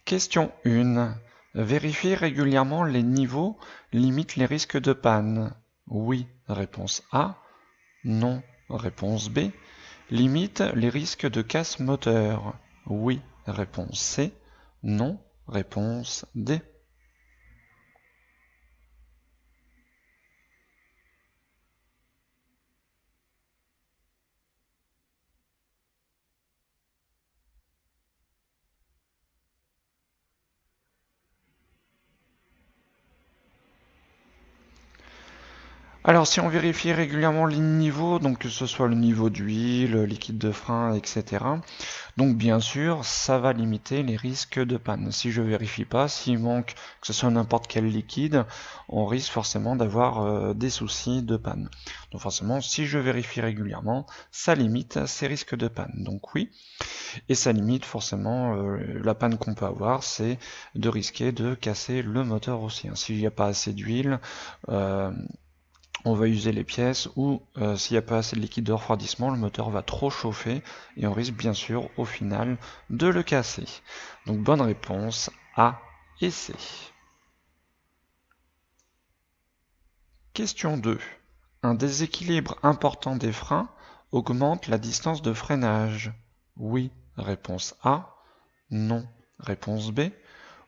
Question 1. Vérifier régulièrement les niveaux limite les risques de panne. Oui, réponse A. Non, réponse B. Limite les risques de casse moteur. Oui, réponse C. Non, réponse D. Alors si on vérifie régulièrement les niveaux, donc que ce soit le niveau d'huile, liquide de frein, etc. Donc bien sûr, ça va limiter les risques de panne. Si je vérifie pas, s'il manque que ce soit n'importe quel liquide, on risque forcément d'avoir des soucis de panne. Donc forcément, si je vérifie régulièrement, ça limite ces risques de panne. Donc oui, et ça limite forcément la panne qu'on peut avoir, c'est de risquer de casser le moteur aussi. S'il n'y a pas assez d'huile, on va user les pièces ou s'il n'y a pas assez de liquide de refroidissement, le moteur va trop chauffer et on risque bien sûr au final de le casser. Donc bonne réponse A et C. Question 2. Un déséquilibre important des freins augmente la distance de freinage. Oui, réponse A. Non, réponse B.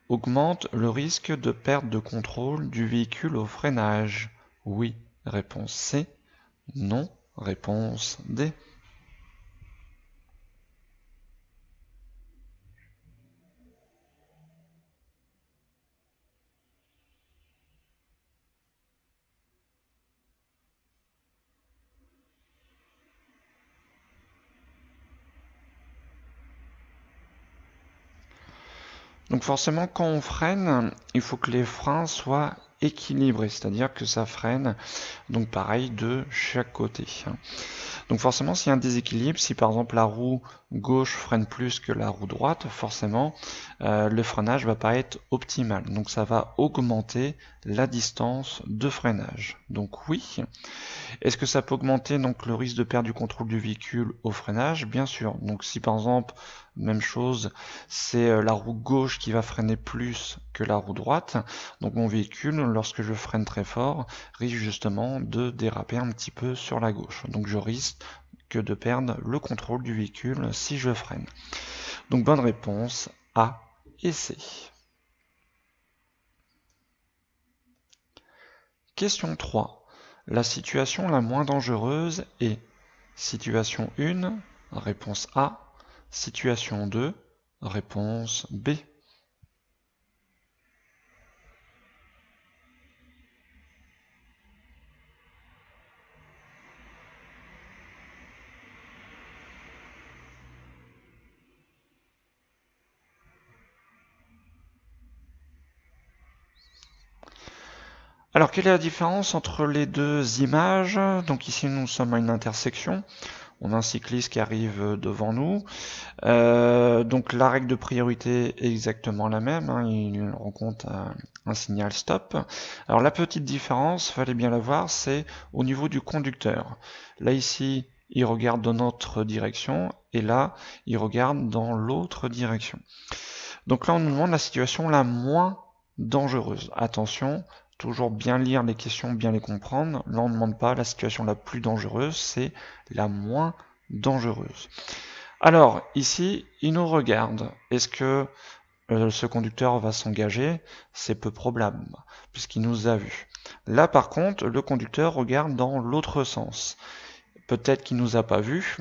Augmente le risque de perte de contrôle du véhicule au freinage. Oui, réponse C. Non, réponse D. Donc forcément, quand on freine, il faut que les freins soient équilibrés, c'est-à-dire que ça freine, donc pareil, de chaque côté. Donc forcément, s'il y a un déséquilibre, si par exemple la roue gauche freine plus que la roue droite, forcément, le freinage va pas être optimal. Donc ça va augmenter la distance de freinage. Donc oui. Est-ce que ça peut augmenter donc le risque de perdre du contrôle du véhicule au freinage? Bien sûr. Donc si par exemple, même chose, c'est la roue gauche qui va freiner plus que la roue droite, donc mon véhicule, lorsque je freine très fort, risque justement de déraper un petit peu sur la gauche. Donc je risque que de perdre le contrôle du véhicule si je freine. Donc bonne réponse A et C. Question 3. La situation la moins dangereuse est situation 1, réponse A. Situation 2, réponse B. Alors, quelle est la différence entre les deux images? Donc ici, nous sommes à une intersection. On a un cycliste qui arrive devant nous. Donc la règle de priorité est exactement la même. Il rencontre un signal stop. Alors la petite différence, fallait bien la voir, c'est au niveau du conducteur. Là ici, il regarde dans notre direction et là, il regarde dans l'autre direction. Donc là, on nous demande la situation la moins dangereuse. Attention, toujours bien lire les questions, bien les comprendre. Là, on ne demande pas la situation la plus dangereuse, c'est la moins dangereuse. Alors, ici, il nous regarde. Est-ce que ce conducteur va s'engager? C'est peu probable, puisqu'il nous a vus. Là, par contre, le conducteur regarde dans l'autre sens. Peut-être qu'il nous a pas vus.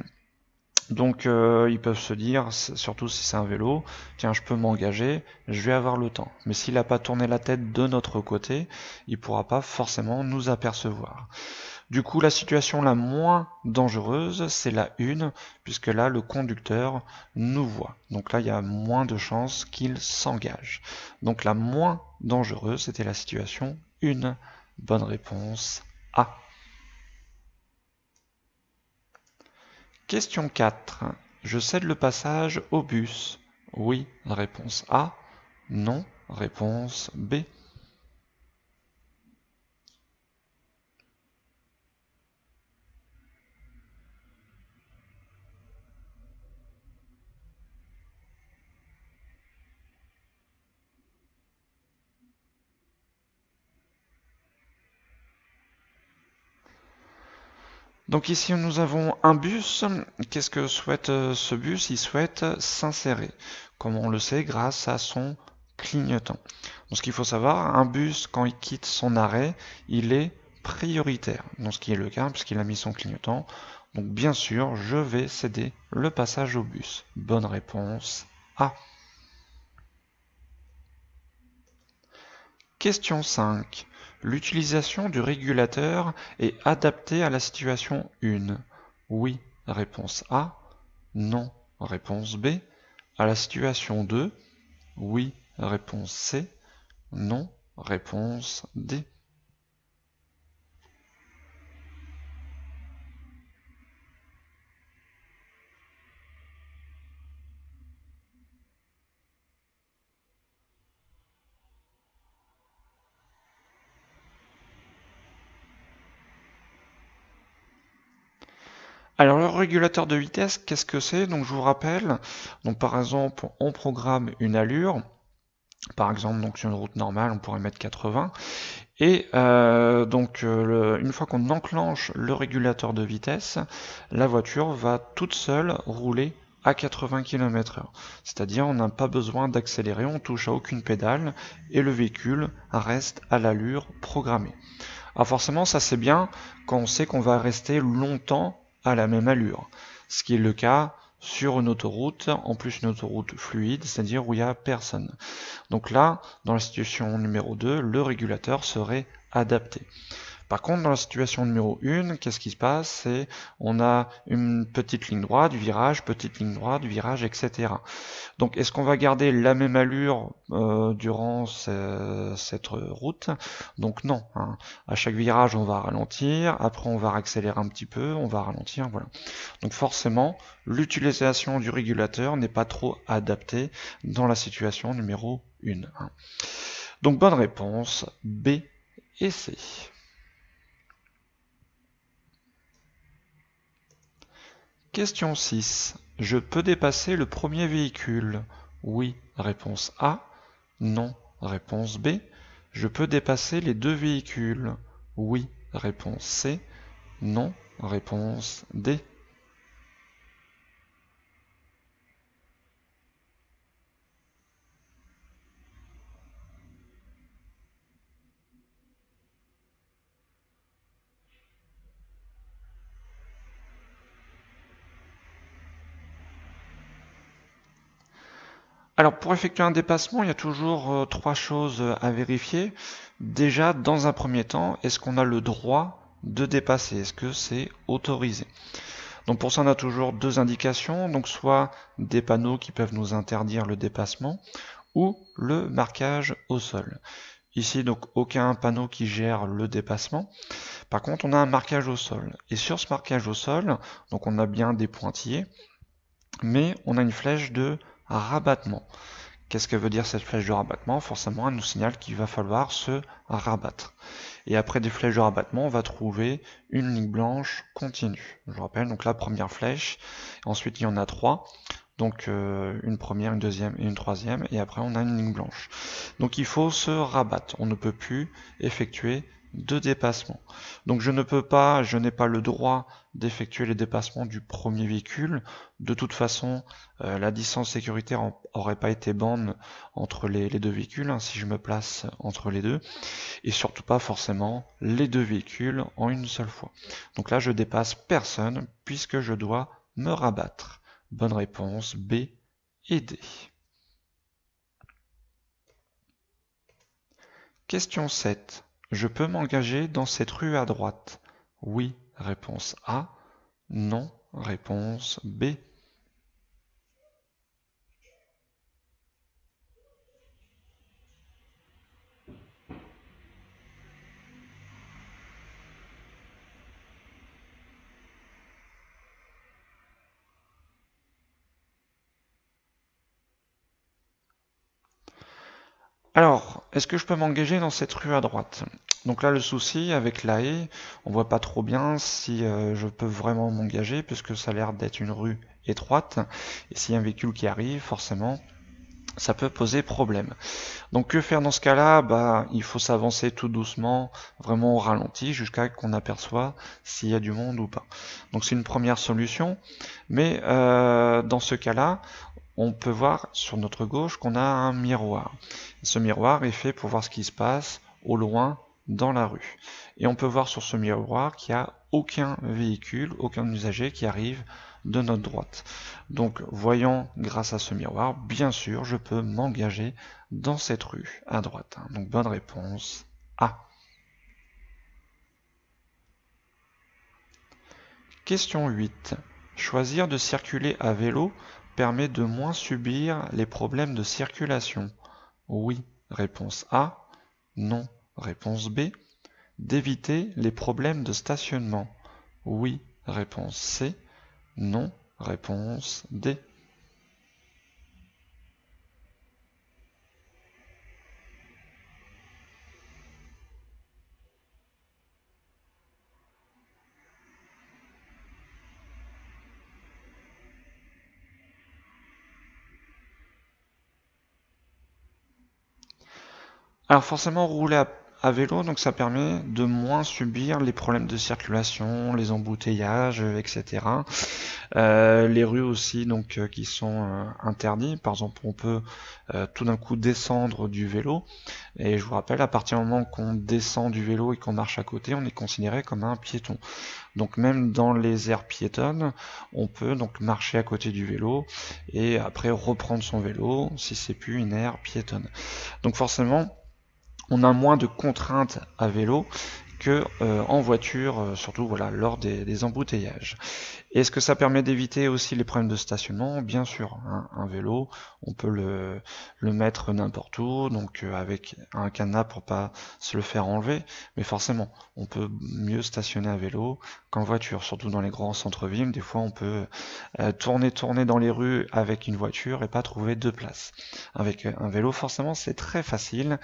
Donc ils peuvent se dire, surtout si c'est un vélo, tiens, je peux m'engager, je vais avoir le temps. Mais s'il n'a pas tourné la tête de notre côté, il ne pourra pas forcément nous apercevoir. Du coup, la situation la moins dangereuse, c'est la 1, puisque là, le conducteur nous voit. Donc là, il y a moins de chances qu'il s'engage. Donc la moins dangereuse, c'était la situation 1. Bonne réponse A. Question 4. Je cède le passage au bus. Oui, réponse A. Non, réponse B. Donc ici nous avons un bus. Qu'est-ce que souhaite ce bus? Il souhaite s'insérer, comme on le sait, grâce à son clignotant. Donc ce qu'il faut savoir, un bus, quand il quitte son arrêt, il est prioritaire. Donc ce qui est le cas, puisqu'il a mis son clignotant. Donc bien sûr, je vais céder le passage au bus. Bonne réponse A. Question 5. L'utilisation du régulateur est adaptée à la situation 1. Oui, réponse A. Non, réponse B. À la situation 2. Oui, réponse C. Non, réponse D. Alors le régulateur de vitesse, qu'est-ce que c'est? Donc je vous rappelle, donc par exemple on programme une allure, par exemple donc sur une route normale on pourrait mettre 80, et une fois qu'on enclenche le régulateur de vitesse, la voiture va toute seule rouler à 80 km/h. C'est-à-dire on n'a pas besoin d'accélérer, on touche à aucune pédale et le véhicule reste à l'allure programmée. Alors forcément ça c'est bien quand on sait qu'on va rester longtemps à la même allure, ce qui est le cas sur une autoroute, en plus une autoroute fluide, c'est-à-dire où il n'y a personne. Donc là, dans la situation numéro 2, le régulateur serait adapté. Par contre, dans la situation numéro 1, qu'est-ce qui se passe? C'est on a une petite ligne droite, virage, etc. Donc, est-ce qu'on va garder la même allure durant cette route? Donc non. Hein. À chaque virage, on va ralentir. Après, on va accélérer un petit peu. On va ralentir. Voilà. Donc forcément, l'utilisation du régulateur n'est pas trop adaptée dans la situation numéro 1. Hein. Donc bonne réponse, B et C. Question 6. Je peux dépasser le premier véhicule? Oui, réponse A. Non, réponse B. Je peux dépasser les deux véhicules? Oui, réponse C. Non, réponse D. Alors pour effectuer un dépassement, il y a toujours trois choses à vérifier. Déjà, dans un premier temps, est-ce qu'on a le droit de dépasser? Est-ce que c'est autorisé? Donc pour ça, on a toujours deux indications, donc soit des panneaux qui peuvent nous interdire le dépassement, ou le marquage au sol. Ici, donc aucun panneau qui gère le dépassement. Par contre, on a un marquage au sol. Et sur ce marquage au sol, donc on a bien des pointillés, mais on a une flèche de rabattement. Qu'est-ce que veut dire cette flèche de rabattement? Forcément, elle nous signale qu'il va falloir se rabattre. Et après des flèches de rabattement, on va trouver une ligne blanche continue. Je rappelle, donc la première flèche, ensuite il y en a trois. Donc une première, une deuxième et une troisième, et après on a une ligne blanche. Donc il faut se rabattre, on ne peut plus effectuer de dépassement. Donc je n'ai pas le droit d'effectuer les dépassements du premier véhicule. De toute façon, la distance sécuritaire n'aurait pas été bonne entre les deux véhicules, hein, si je me place entre les deux, et surtout pas forcément les deux véhicules en une seule fois. Donc là je dépasse personne puisque je dois me rabattre. Bonne réponse, B et D. Question 7. Je peux m'engager dans cette rue à droite? Oui, réponse A. Non, réponse B. Alors, est-ce que je peux m'engager dans cette rue à droite? Donc là, le souci avec la haie, on voit pas trop bien si je peux vraiment m'engager, puisque ça a l'air d'être une rue étroite. Et s'il y a un véhicule qui arrive, forcément, ça peut poser problème. Donc que faire dans ce cas-là? Bah, il faut s'avancer tout doucement, vraiment au ralenti, jusqu'à qu'on aperçoit s'il y a du monde ou pas. Donc c'est une première solution, mais dans ce cas-là, on peut voir sur notre gauche qu'on a un miroir. Ce miroir est fait pour voir ce qui se passe au loin dans la rue. Et on peut voir sur ce miroir qu'il n'y a aucun véhicule, aucun usager qui arrive de notre droite. Donc, voyant grâce à ce miroir, bien sûr, je peux m'engager dans cette rue à droite. Donc, bonne réponse A. Question 8. Choisir de circuler à vélo permet de moins subir les problèmes de circulation. Oui, réponse A. Non, réponse B. D'éviter les problèmes de stationnement. Oui, réponse C. Non, réponse D. Alors forcément, rouler à vélo, donc ça permet de moins subir les problèmes de circulation, les embouteillages, etc. Les rues aussi, donc qui sont interdites. Par exemple, on peut tout d'un coup descendre du vélo. Et je vous rappelle, à partir du moment qu'on descend du vélo et qu'on marche à côté, on est considéré comme un piéton. Donc même dans les aires piétonnes, on peut donc marcher à côté du vélo et après reprendre son vélo si c'est plus une aire piétonne. Donc forcément, on a moins de contraintes à vélo que en voiture, surtout voilà, lors des embouteillages. Est-ce que ça permet d'éviter aussi les problèmes de stationnement? Bien sûr, hein, un vélo, on peut le mettre n'importe où, donc avec un cadenas pour pas se le faire enlever, mais forcément, on peut mieux stationner à vélo qu'en voiture, surtout dans les grands centres-villes. Des fois, on peut tourner dans les rues avec une voiture et pas trouver de place. Avec un vélo, forcément, c'est très facile.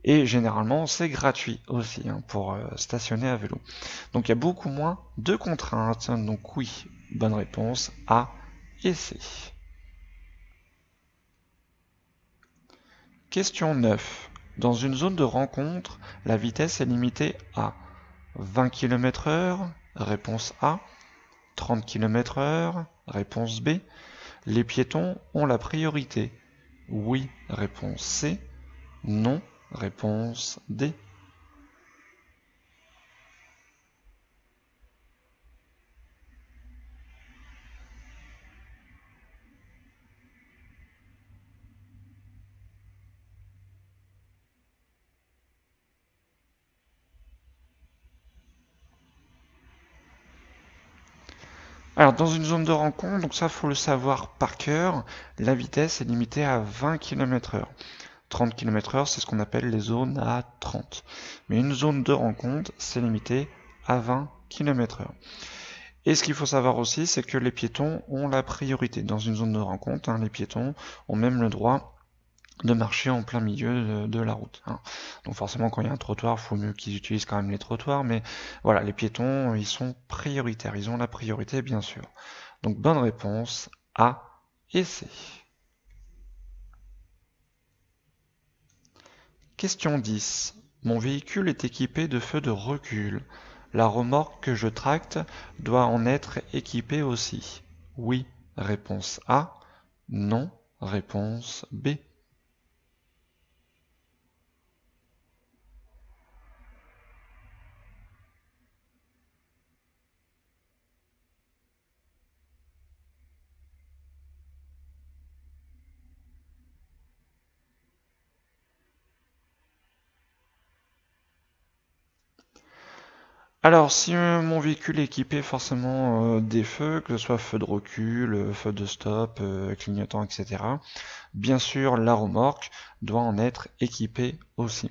Et généralement, c'est gratuit aussi hein, pour stationner à vélo. Donc il y a beaucoup moins de contraintes. Donc oui, bonne réponse A et C. Question 9. Dans une zone de rencontre, la vitesse est limitée à 20 km/h, réponse A, 30 km/h, réponse B. Les piétons ont la priorité. Oui, réponse C. Non, réponse D. Alors dans une zone de rencontre, donc ça faut le savoir par cœur, la vitesse est limitée à 20 km/h. 30 km/h, c'est ce qu'on appelle les zones à 30. Mais une zone de rencontre, c'est limité à 20 km/h. Et ce qu'il faut savoir aussi, c'est que les piétons ont la priorité. Dans une zone de rencontre, hein, les piétons ont même le droit de marcher en plein milieu de la route. Hein. Donc forcément, quand il y a un trottoir, il faut mieux qu'ils utilisent quand même les trottoirs, mais voilà, les piétons, ils sont prioritaires, ils ont la priorité, bien sûr. Donc bonne réponse, A et C. Question 10. Mon véhicule est équipé de feux de recul. La remorque que je tracte doit en être équipée aussi. Oui, réponse A. Non, réponse B. Alors, si mon véhicule est équipé forcément des feux, que ce soit feu de recul, feu de stop, clignotant, etc., bien sûr, la remorque doit en être équipée aussi.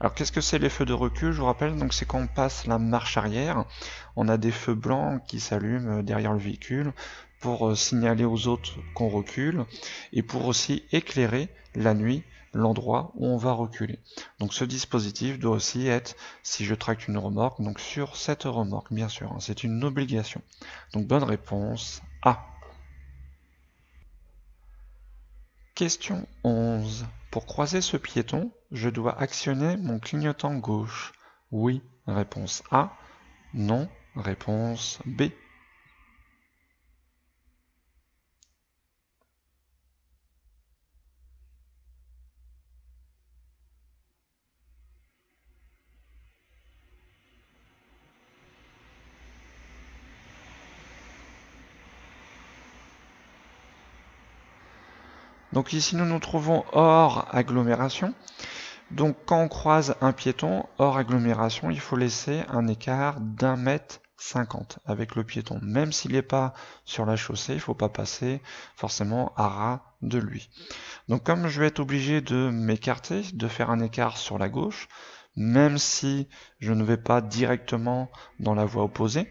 Alors, qu'est-ce que c'est les feux de recul? Je vous rappelle, donc c'est quand on passe la marche arrière, on a des feux blancs qui s'allument derrière le véhicule pour signaler aux autres qu'on recule et pour aussi éclairer la nuit l'endroit où on va reculer. Donc ce dispositif doit aussi être, si je tracte une remorque, donc sur cette remorque, bien sûr, hein, c'est une obligation. Donc bonne réponse A. Question 11. Pour croiser ce piéton, je dois actionner mon clignotant gauche. Oui, réponse A. Non, réponse B. Donc ici nous nous trouvons hors agglomération. Donc quand on croise un piéton hors agglomération, il faut laisser un écart d'1,50 m avec le piéton. Même s'il n'est pas sur la chaussée, il ne faut pas passer forcément à ras de lui. Donc comme je vais être obligé de m'écarter, de faire un écart sur la gauche, même si je ne vais pas directement dans la voie opposée,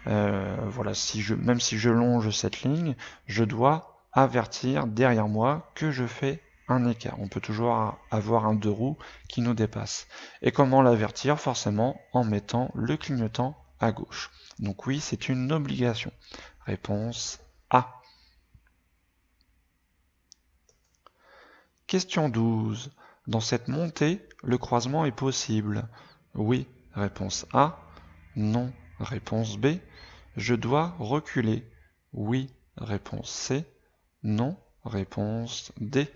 voilà, même si je longe cette ligne, je dois avertir derrière moi que je fais un écart. On peut toujours avoir un deux roues qui nous dépasse. Et comment l'avertir? Forcément en mettant le clignotant à gauche. Donc oui, c'est une obligation. Réponse A. Question 12. Dans cette montée, le croisement est possible. Oui, réponse A. Non, réponse B. Je dois reculer. Oui, réponse C. Non, réponse D.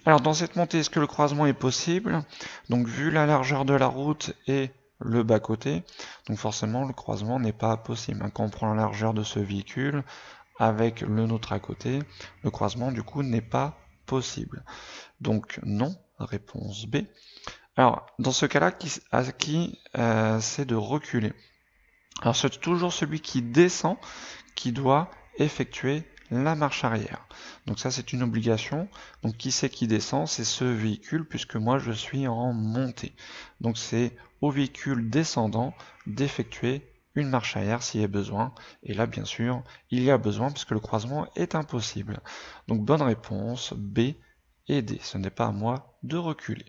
Alors dans cette montée, est-ce que le croisement est possible? Donc vu la largeur de la route et le bas-côté, donc forcément le croisement n'est pas possible. Quand on prend la largeur de ce véhicule avec le nôtre à côté, le croisement du coup n'est pas possible. Donc non, réponse B. Alors dans ce cas-là, c'est de reculer. Alors c'est toujours celui qui descend qui doit effectuer la marche arrière. Donc ça c'est une obligation. Donc qui c'est qui descend? C'est ce véhicule puisque moi je suis en montée. Donc c'est au véhicule descendant d'effectuer une marche arrière s'il y a besoin. Et là bien sûr il y a besoin puisque le croisement est impossible. Donc bonne réponse B et D. Ce n'est pas à moi de reculer.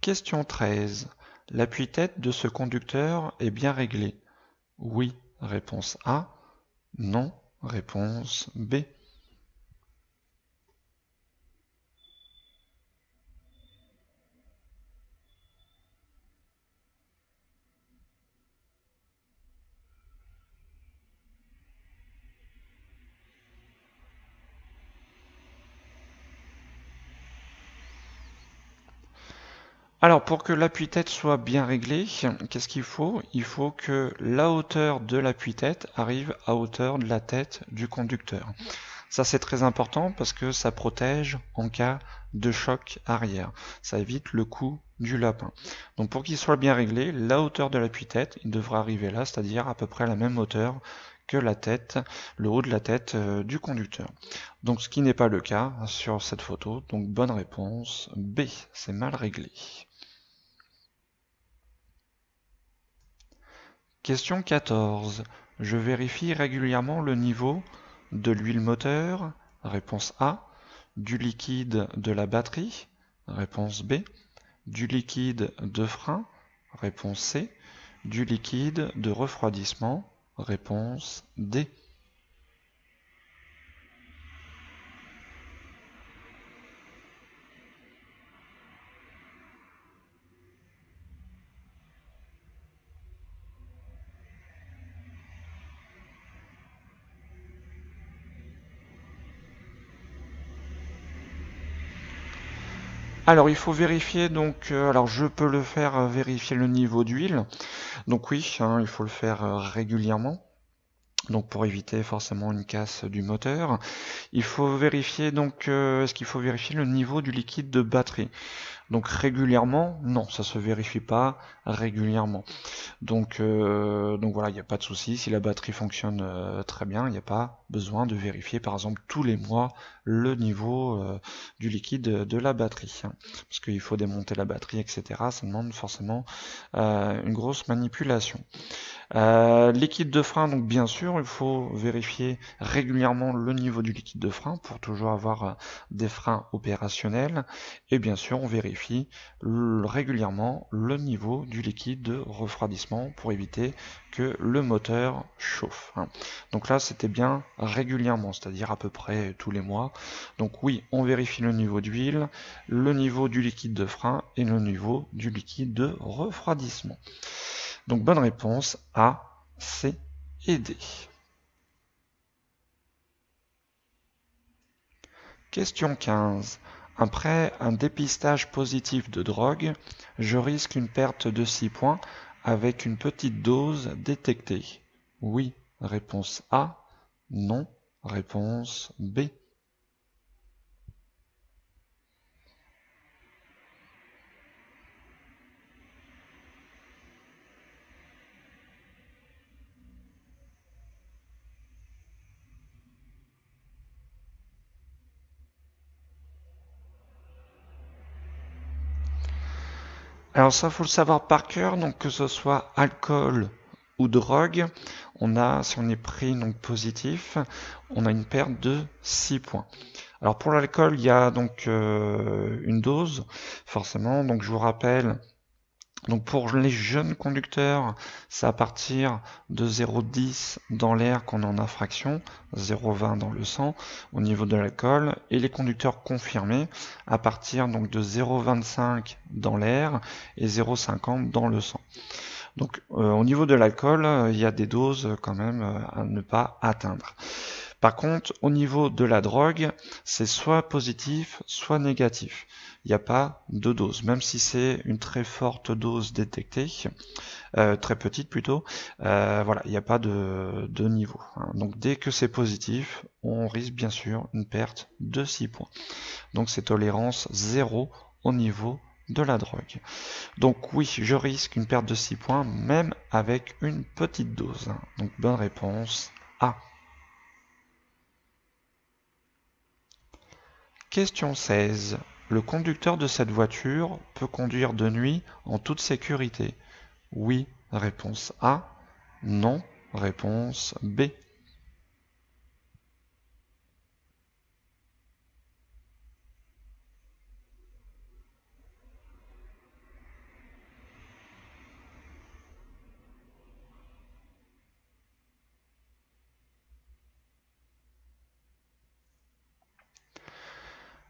Question 13. L'appui-tête de ce conducteur est bien réglé. Oui, réponse A. Non, réponse B. Alors pour que l'appui-tête soit bien réglé, qu'est-ce qu'il faut? Il faut que la hauteur de l'appui-tête arrive à hauteur de la tête du conducteur. Ça c'est très important parce que ça protège en cas de choc arrière. Ça évite le coup du lapin. Donc pour qu'il soit bien réglé, la hauteur de l'appui-tête, il devra arriver là, c'est-à-dire à peu près la même hauteur que la tête, le haut de la tête du conducteur. Donc ce qui n'est pas le cas sur cette photo, donc bonne réponse B, c'est mal réglé. Question 14. Je vérifie régulièrement le niveau de l'huile moteur, réponse A, du liquide de la batterie, réponse B, du liquide de frein, réponse C, du liquide de refroidissement, réponse D. Alors il faut vérifier donc, alors je peux le faire vérifier le niveau d'huile. Donc oui, il faut le faire régulièrement. Donc pour éviter forcément une casse du moteur, il faut vérifier donc est-ce qu'il faut vérifier le niveau du liquide de batterie. Donc régulièrement, non, ça se vérifie pas régulièrement. Donc voilà, il n'y a pas de souci. Si la batterie fonctionne très bien, il n'y a pas besoin de vérifier par exemple tous les mois le niveau du liquide de la batterie, hein, parce qu'il faut démonter la batterie, etc. Ça demande forcément une grosse manipulation. Liquide de frein, donc bien sûr, il faut vérifier régulièrement le niveau du liquide de frein pour toujours avoir des freins opérationnels. Et bien sûr, on vérifie régulièrement le niveau du liquide de refroidissement pour éviter que le moteur chauffe, hein. Donc là, c'était bien régulièrement, c'est-à-dire à peu près tous les mois. Donc oui, on vérifie le niveau d'huile, le niveau du liquide de frein et le niveau du liquide de refroidissement. Donc bonne réponse A, C et D. Question 15. Après un dépistage positif de drogue, je risque une perte de 6 points avec une petite dose détectée. Oui, réponse A. Non, réponse B. Alors ça, faut le savoir par cœur, donc que ce soit alcool ou drogue, si on est pris donc positif, on a une perte de 6 points. Alors pour l'alcool, il y a donc une dose, forcément, donc je vous rappelle, donc pour les jeunes conducteurs, c'est à partir de 0,10 dans l'air qu'on est en infraction, 0,20 dans le sang au niveau de l'alcool, et les conducteurs confirmés à partir donc de 0,25 dans l'air et 0,50 dans le sang. Donc au niveau de l'alcool, il y a des doses quand même à ne pas atteindre. Par contre, au niveau de la drogue, c'est soit positif, soit négatif. Il n'y a pas de dose, même si c'est une très forte dose détectée, très petite plutôt, voilà, il n'y a pas de niveau, hein. Donc dès que c'est positif, on risque bien sûr une perte de 6 points. Donc c'est tolérance 0 au niveau de la drogue. Donc oui, je risque une perte de 6 points, même avec une petite dose. Donc bonne réponse A. Question 16. Le conducteur de cette voiture peut conduire de nuit en toute sécurité. Oui, réponse A. Non, réponse B.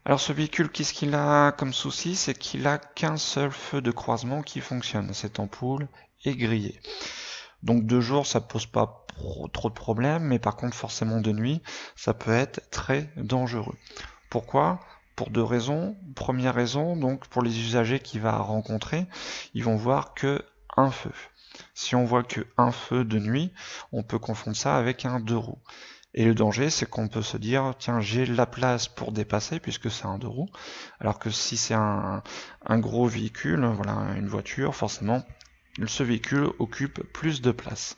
Alors ce véhicule, qu'est-ce qu'il a comme souci? C'est qu'il a qu'un seul feu de croisement qui fonctionne. Cette ampoule est grillée. Donc de jour, ça pose pas trop de problèmes, mais par contre forcément de nuit, ça peut être très dangereux. Pourquoi? Pour deux raisons. Première raison, donc pour les usagers qu'il va rencontrer, ils vont voir que un feu. Si on voit que un feu de nuit, on peut confondre ça avec un deux roues. Et le danger, c'est qu'on peut se dire, tiens, j'ai la place pour dépasser puisque c'est un deux roues. Alors que si c'est un gros véhicule, voilà, une voiture, forcément, ce véhicule occupe plus de place.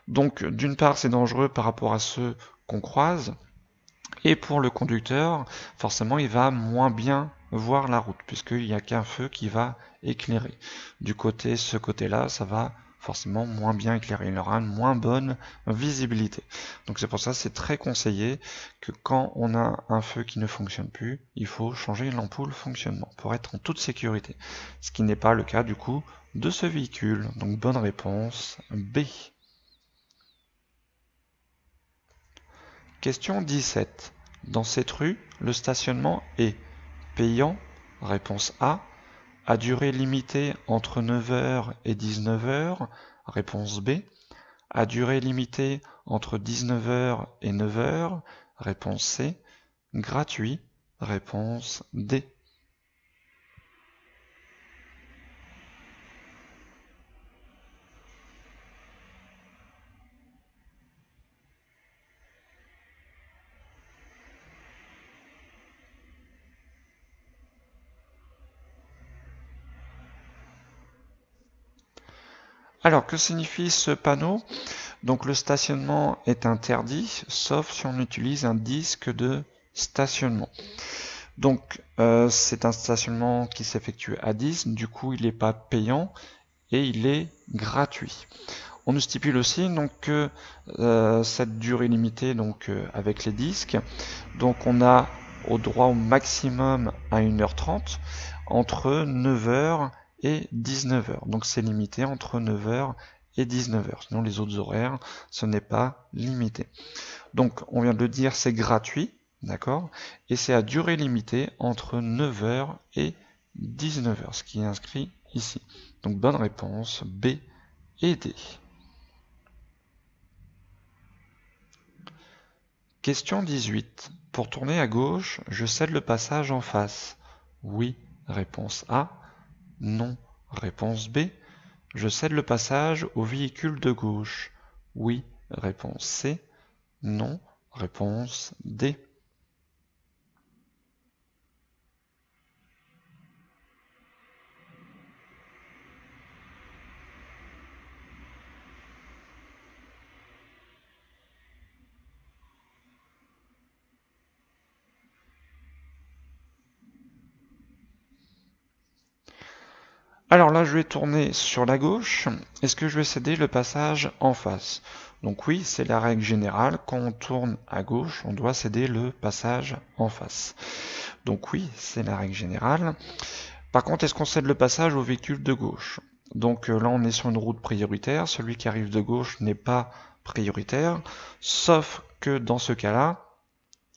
Donc, d'une part, c'est dangereux par rapport à ceux qu'on croise. Et pour le conducteur, forcément, il va moins bien voir la route puisqu'il n'y a qu'un feu qui va éclairer. Ce côté-là, ça va forcément moins bien éclairé, il aura une moins bonne visibilité. Donc c'est pour ça que c'est très conseillé que quand on a un feu qui ne fonctionne plus, il faut changer l'ampoule fonctionnement pour être en toute sécurité. Ce qui n'est pas le cas du coup de ce véhicule. Donc bonne réponse B. Question 17. Dans cette rue, le stationnement est payant, réponse A, à durée limitée entre 9 h et 19 h, réponse B, à durée limitée entre 19 h et 9 h, réponse C, gratuit, réponse D. Alors, que signifie ce panneau? Donc le stationnement est interdit, sauf si on utilise un disque de stationnement. Donc c'est un stationnement qui s'effectue à 10, du coup il n'est pas payant et il est gratuit. On nous stipule aussi donc que cette durée limitée donc avec les disques, donc on a au droit au maximum à 1h30 entre 9h et 19h. Donc c'est limité entre 9h et 19h. Sinon les autres horaires, ce n'est pas limité. Donc on vient de le dire, c'est gratuit, d'accord? Et c'est à durée limitée entre 9h et 19h, ce qui est inscrit ici. Donc bonne réponse, B et D. Question 18. Pour tourner à gauche, je cède le passage en face. Oui, réponse A. Non, réponse B. Je cède le passage au véhicule de gauche. Oui, réponse C. Non, réponse D. Alors là, je vais tourner sur la gauche. Est-ce que je vais céder le passage en face? Donc oui, c'est la règle générale. Quand on tourne à gauche, on doit céder le passage en face. Donc oui, c'est la règle générale. Par contre, est-ce qu'on cède le passage au véhicule de gauche? Donc là, on est sur une route prioritaire. Celui qui arrive de gauche n'est pas prioritaire, sauf que dans ce cas-là,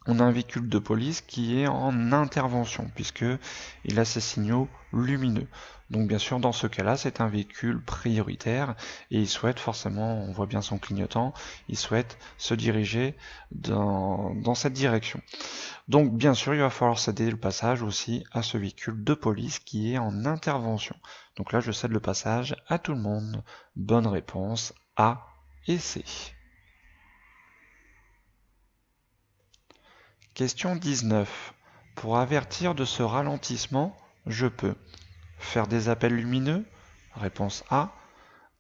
on a un véhicule de police qui est en intervention, puisqu'il a ses signaux lumineux. Donc bien sûr, dans ce cas-là, c'est un véhicule prioritaire, et il souhaite forcément, on voit bien son clignotant, il souhaite se diriger dans cette direction. Donc bien sûr, il va falloir céder le passage aussi à ce véhicule de police qui est en intervention. Donc là, je cède le passage à tout le monde. Bonne réponse, A et C. Question 19. Pour avertir de ce ralentissement, je peux faire des appels lumineux, réponse A,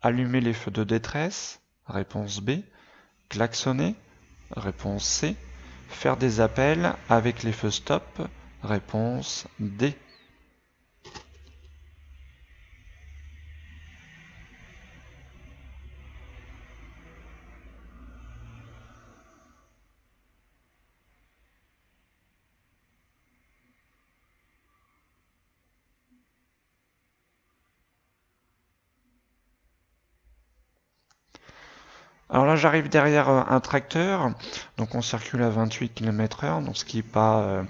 allumer les feux de détresse, réponse B, klaxonner, réponse C, faire des appels avec les feux stop, réponse D. Alors là, j'arrive derrière un tracteur, donc on circule à 28 km/h, donc ce qui n'est pas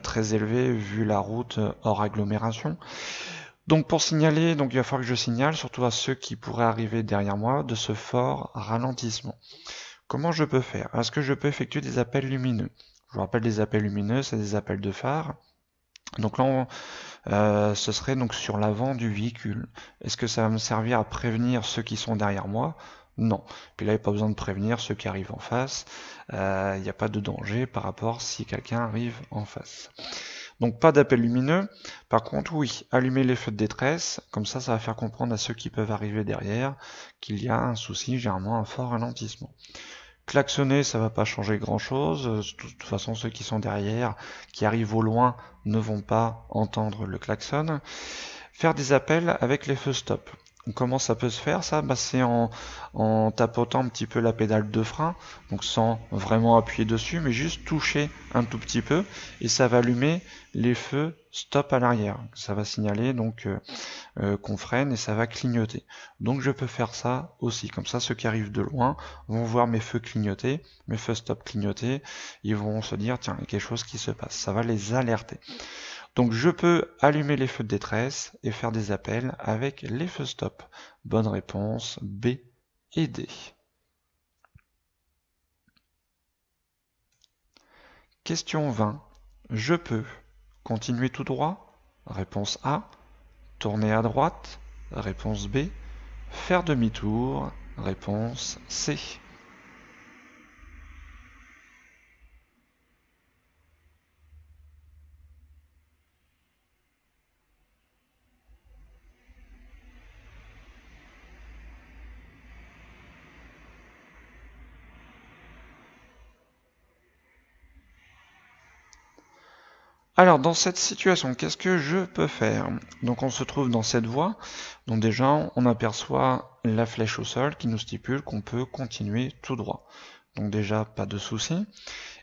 très élevé vu la route hors agglomération. Donc pour signaler, donc il va falloir que je signale, surtout à ceux qui pourraient arriver derrière moi, de ce fort ralentissement. Comment je peux faire? Est-ce que je peux effectuer des appels lumineux? Je vous rappelle, des appels lumineux, c'est des appels de phare. Donc là, ce serait donc sur l'avant du véhicule. Est-ce que ça va me servir à prévenir ceux qui sont derrière moi? Non. Puis là, il n'y a pas besoin de prévenir ceux qui arrivent en face. Il n'y a pas de danger par rapport si quelqu'un arrive en face. Donc pas d'appel lumineux. Par contre, oui, allumer les feux de détresse. Comme ça va faire comprendre à ceux qui peuvent arriver derrière qu'il y a un souci, généralement un fort ralentissement. Klaxonner, ça va pas changer grand chose. De toute façon, ceux qui sont derrière, qui arrivent au loin, ne vont pas entendre le klaxon. Faire des appels avec les feux stop. Comment ça peut se faire ça? C'est en tapotant un petit peu la pédale de frein, donc sans vraiment appuyer dessus, mais juste toucher un tout petit peu, et ça va allumer les feux stop à l'arrière. Ça va signaler donc qu'on freine et ça va clignoter. Donc je peux faire ça aussi, comme ça ceux qui arrivent de loin vont voir mes feux clignoter, mes feux stop clignoter, ils vont se dire tiens, il y a quelque chose qui se passe, ça va les alerter. Donc je peux allumer les feux de détresse et faire des appels avec les feux stop. Bonne réponse, B et D. Question 20. Je peux continuer tout droit? Réponse A. Tourner à droite? Réponse B. Faire demi-tour? Réponse C. Alors, dans cette situation, qu'est-ce que je peux faire? Donc, on se trouve dans cette voie. Donc déjà, on aperçoit la flèche au sol qui nous stipule qu'on peut continuer tout droit. Donc déjà, pas de souci.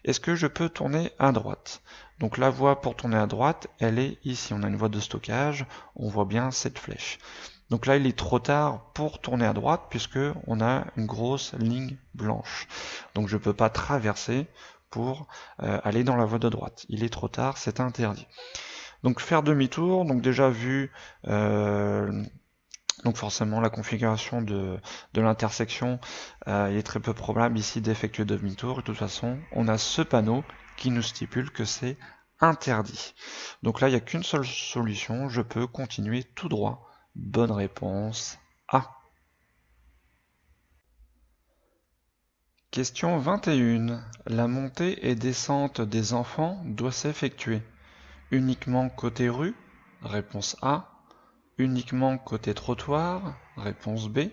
Est-ce que je peux tourner à droite? Donc la voie pour tourner à droite, elle est ici. On a une voie de stockage, on voit bien cette flèche. Donc là, il est trop tard pour tourner à droite puisque on a une grosse ligne blanche. Donc je ne peux pas traverser pour aller dans la voie de droite. Il est trop tard, c'est interdit. Donc faire demi-tour, donc déjà vu donc forcément la configuration de l'intersection, il est très peu probable ici d'effectuer demi-tour. De toute façon, on a ce panneau qui nous stipule que c'est interdit. Donc là, il n'y a qu'une seule solution, je peux continuer tout droit. Bonne réponse A. Question 21. La montée et descente des enfants doit s'effectuer uniquement côté rue? Réponse A. Uniquement côté trottoir? Réponse B.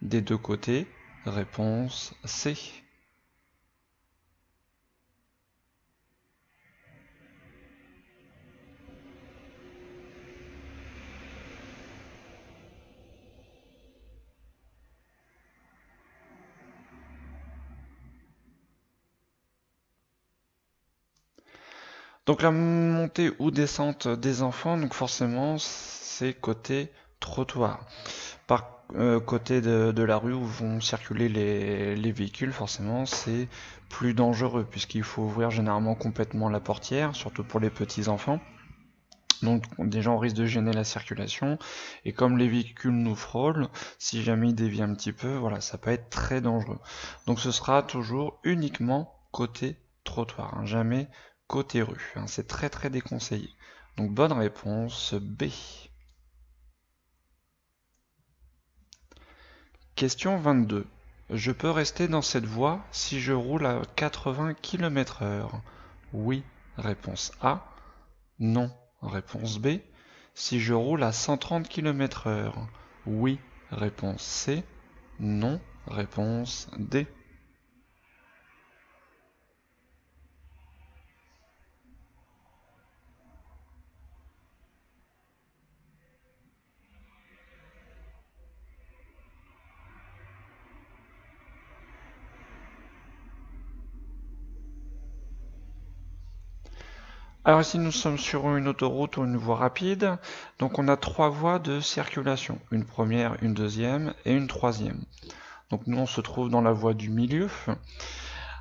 Des deux côtés? Réponse C. Donc la montée ou descente des enfants, donc forcément c'est côté trottoir. Par côté de la rue où vont circuler les véhicules, forcément c'est plus dangereux puisqu'il faut ouvrir généralement complètement la portière, surtout pour les petits enfants. Donc déjà on risque de gêner la circulation et comme les véhicules nous frôlent, si jamais ils dévient un petit peu, voilà, ça peut être très dangereux. Donc ce sera toujours uniquement côté trottoir, hein, jamais côté rue, hein, c'est très très déconseillé. Donc bonne réponse B. Question 22. Je peux rester dans cette voie si je roule à 80 km/h? Oui, réponse A. Non, réponse B. Si je roule à 130 km/h? Oui, réponse C. Non, réponse D. Alors ici nous sommes sur une autoroute ou une voie rapide, donc on a trois voies de circulation, une première, une deuxième et une troisième. Donc nous on se trouve dans la voie du milieu.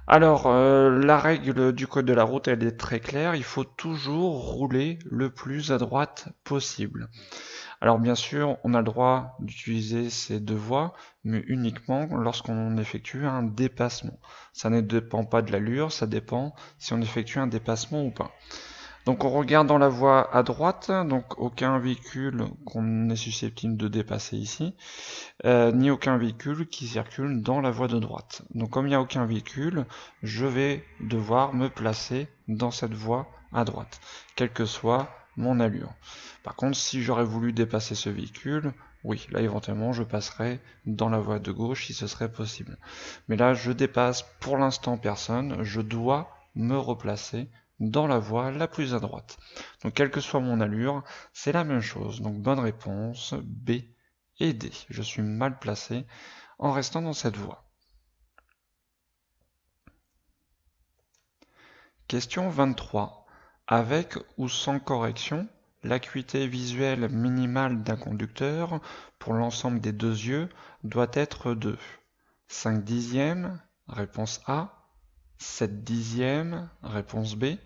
Alors la règle du code de la route elle est très claire, il faut toujours rouler le plus à droite possible. Alors bien sûr on a le droit d'utiliser ces deux voies, mais uniquement lorsqu'on effectue un dépassement. Ça ne dépend pas de l'allure, ça dépend si on effectue un dépassement ou pas. Donc on regarde dans la voie à droite, donc aucun véhicule qu'on est susceptible de dépasser ici, ni aucun véhicule qui circule dans la voie de droite. Donc comme il n'y a aucun véhicule, je vais devoir me placer dans cette voie à droite, quelle que soit mon allure. Par contre, si j'aurais voulu dépasser ce véhicule, oui, là éventuellement je passerai dans la voie de gauche si ce serait possible. Mais là je dépasse pour l'instant personne, je dois me replacer dans la voie la plus à droite. Donc quelle que soit mon allure, c'est la même chose. Donc bonne réponse B et D. Je suis mal placé en restant dans cette voie. Question 23. Avec ou sans correction, l'acuité visuelle minimale d'un conducteur pour l'ensemble des deux yeux doit être de 5 dixièmes, réponse A, 7 dixièmes, réponse B,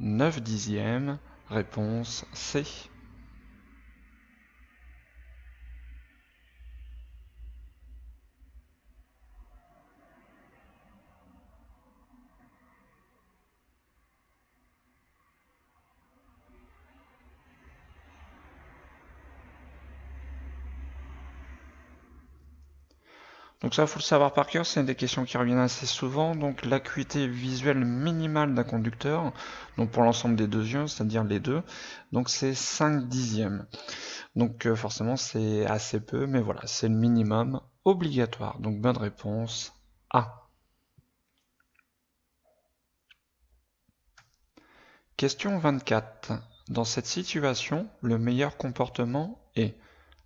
9 dixièmes, réponse C. Donc ça, il faut le savoir par cœur, c'est une des questions qui reviennent assez souvent. Donc l'acuité visuelle minimale d'un conducteur, donc pour l'ensemble des deux yeux, c'est-à-dire les deux, donc c'est 5 dixièmes. Donc forcément c'est assez peu, mais voilà, c'est le minimum obligatoire. Donc bonne réponse A. Question 24. Dans cette situation, le meilleur comportement est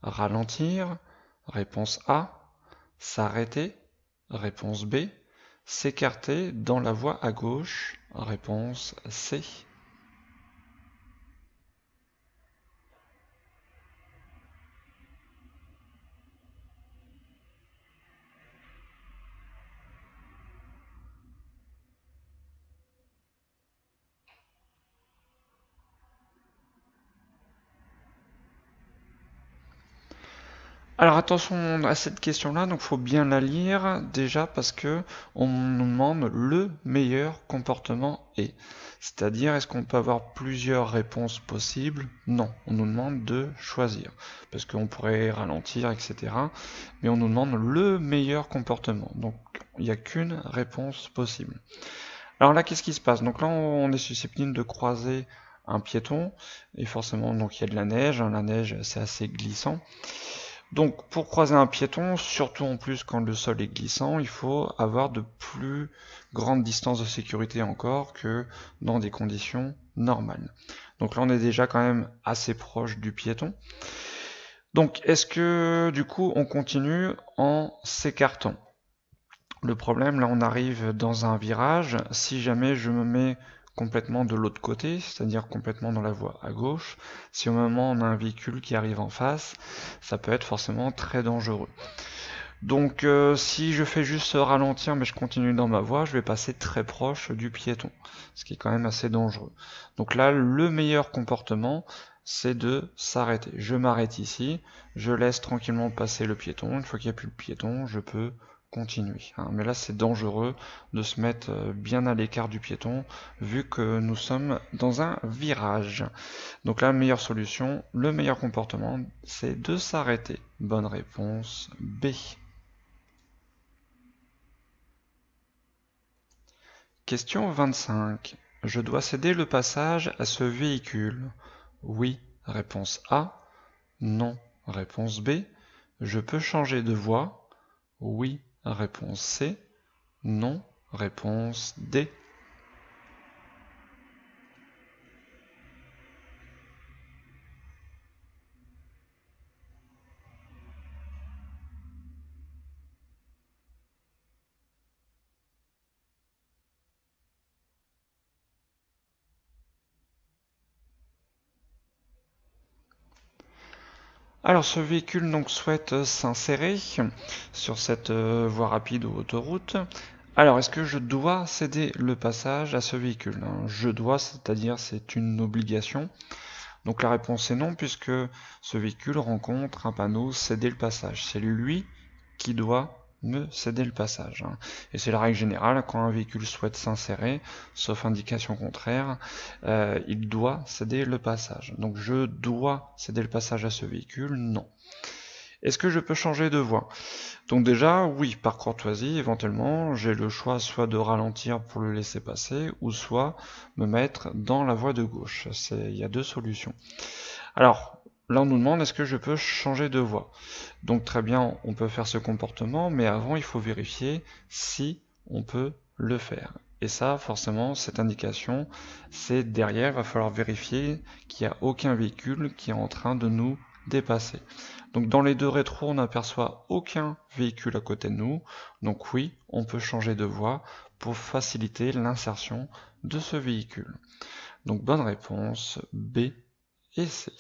ralentir, réponse A, s'arrêter, réponse B, s'écarter dans la voie à gauche, réponse C. Alors attention à cette question-là, donc faut bien la lire déjà parce que on nous demande le meilleur comportement est. C'est-à-dire, est-ce qu'on peut avoir plusieurs réponses possibles? Non, on nous demande de choisir parce qu'on pourrait ralentir, etc. Mais on nous demande le meilleur comportement. Donc il n'y a qu'une réponse possible. Alors là, qu'est-ce qui se passe? Donc là, on est susceptible de croiser un piéton et forcément, donc il y a de la neige. La neige, c'est assez glissant. Donc pour croiser un piéton, surtout en plus quand le sol est glissant, il faut avoir de plus grandes distances de sécurité encore que dans des conditions normales. Donc là on est déjà quand même assez proche du piéton. Donc est-ce que du coup on continue en s'écartant? Le problème, là on arrive dans un virage, si jamais je me mets complètement de l'autre côté, c'est-à-dire complètement dans la voie à gauche, si au moment on a un véhicule qui arrive en face, ça peut être forcément très dangereux. Donc si je fais juste ralentir mais je continue dans ma voie, je vais passer très proche du piéton, ce qui est quand même assez dangereux. Donc là, le meilleur comportement, c'est de s'arrêter. Je m'arrête ici, je laisse tranquillement passer le piéton, une fois qu'il n'y a plus le piéton, je peux continuer. Mais là, c'est dangereux de se mettre bien à l'écart du piéton, vu que nous sommes dans un virage. Donc la meilleure solution, le meilleur comportement, c'est de s'arrêter. Bonne réponse B. Question 25. Je dois céder le passage à ce véhicule. Oui, réponse A. Non, réponse B. Je peux changer de voie. Oui, réponse C. Non, réponse D. Alors ce véhicule donc souhaite s'insérer sur cette voie rapide ou autoroute. Alors est-ce que je dois céder le passage à ce véhicule? Je dois, c'est-à-dire c'est une obligation. Donc la réponse est non, puisque ce véhicule rencontre un panneau céder le passage. C'est lui qui doit me céder le passage. Et c'est la règle générale, quand un véhicule souhaite s'insérer, sauf indication contraire, il doit céder le passage. Donc je dois céder le passage à ce véhicule? Non. Est-ce que je peux changer de voie? Donc déjà, oui, par courtoisie, éventuellement, j'ai le choix soit de ralentir pour le laisser passer, ou soit me mettre dans la voie de gauche. Il y a deux solutions. Alors, là on nous demande est-ce que je peux changer de voie. Donc très bien, on peut faire ce comportement, mais avant il faut vérifier si on peut le faire. Et ça, forcément, cette indication, c'est derrière, il va falloir vérifier qu'il n'y a aucun véhicule qui est en train de nous dépasser. Donc dans les deux rétros, on n'aperçoit aucun véhicule à côté de nous. Donc oui, on peut changer de voie pour faciliter l'insertion de ce véhicule. Donc bonne réponse, B et C.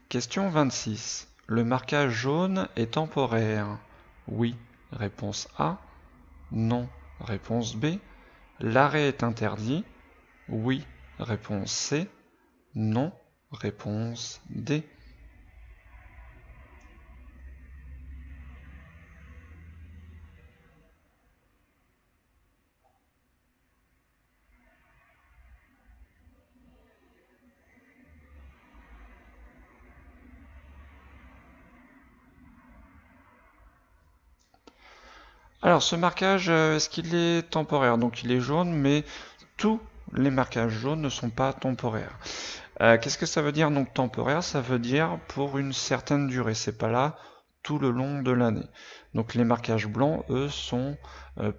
Question 26. Le marquage jaune est temporaire. Oui, réponse A. Non, réponse B. L'arrêt est interdit. Oui, réponse C. Non, réponse D. Alors ce marquage, est-ce qu'il est temporaire? Donc il est jaune, mais tous les marquages jaunes ne sont pas temporaires. Qu'est-ce que ça veut dire donc temporaire? Ça veut dire pour une certaine durée. C'est pas là tout le long de l'année. Donc les marquages blancs, eux, sont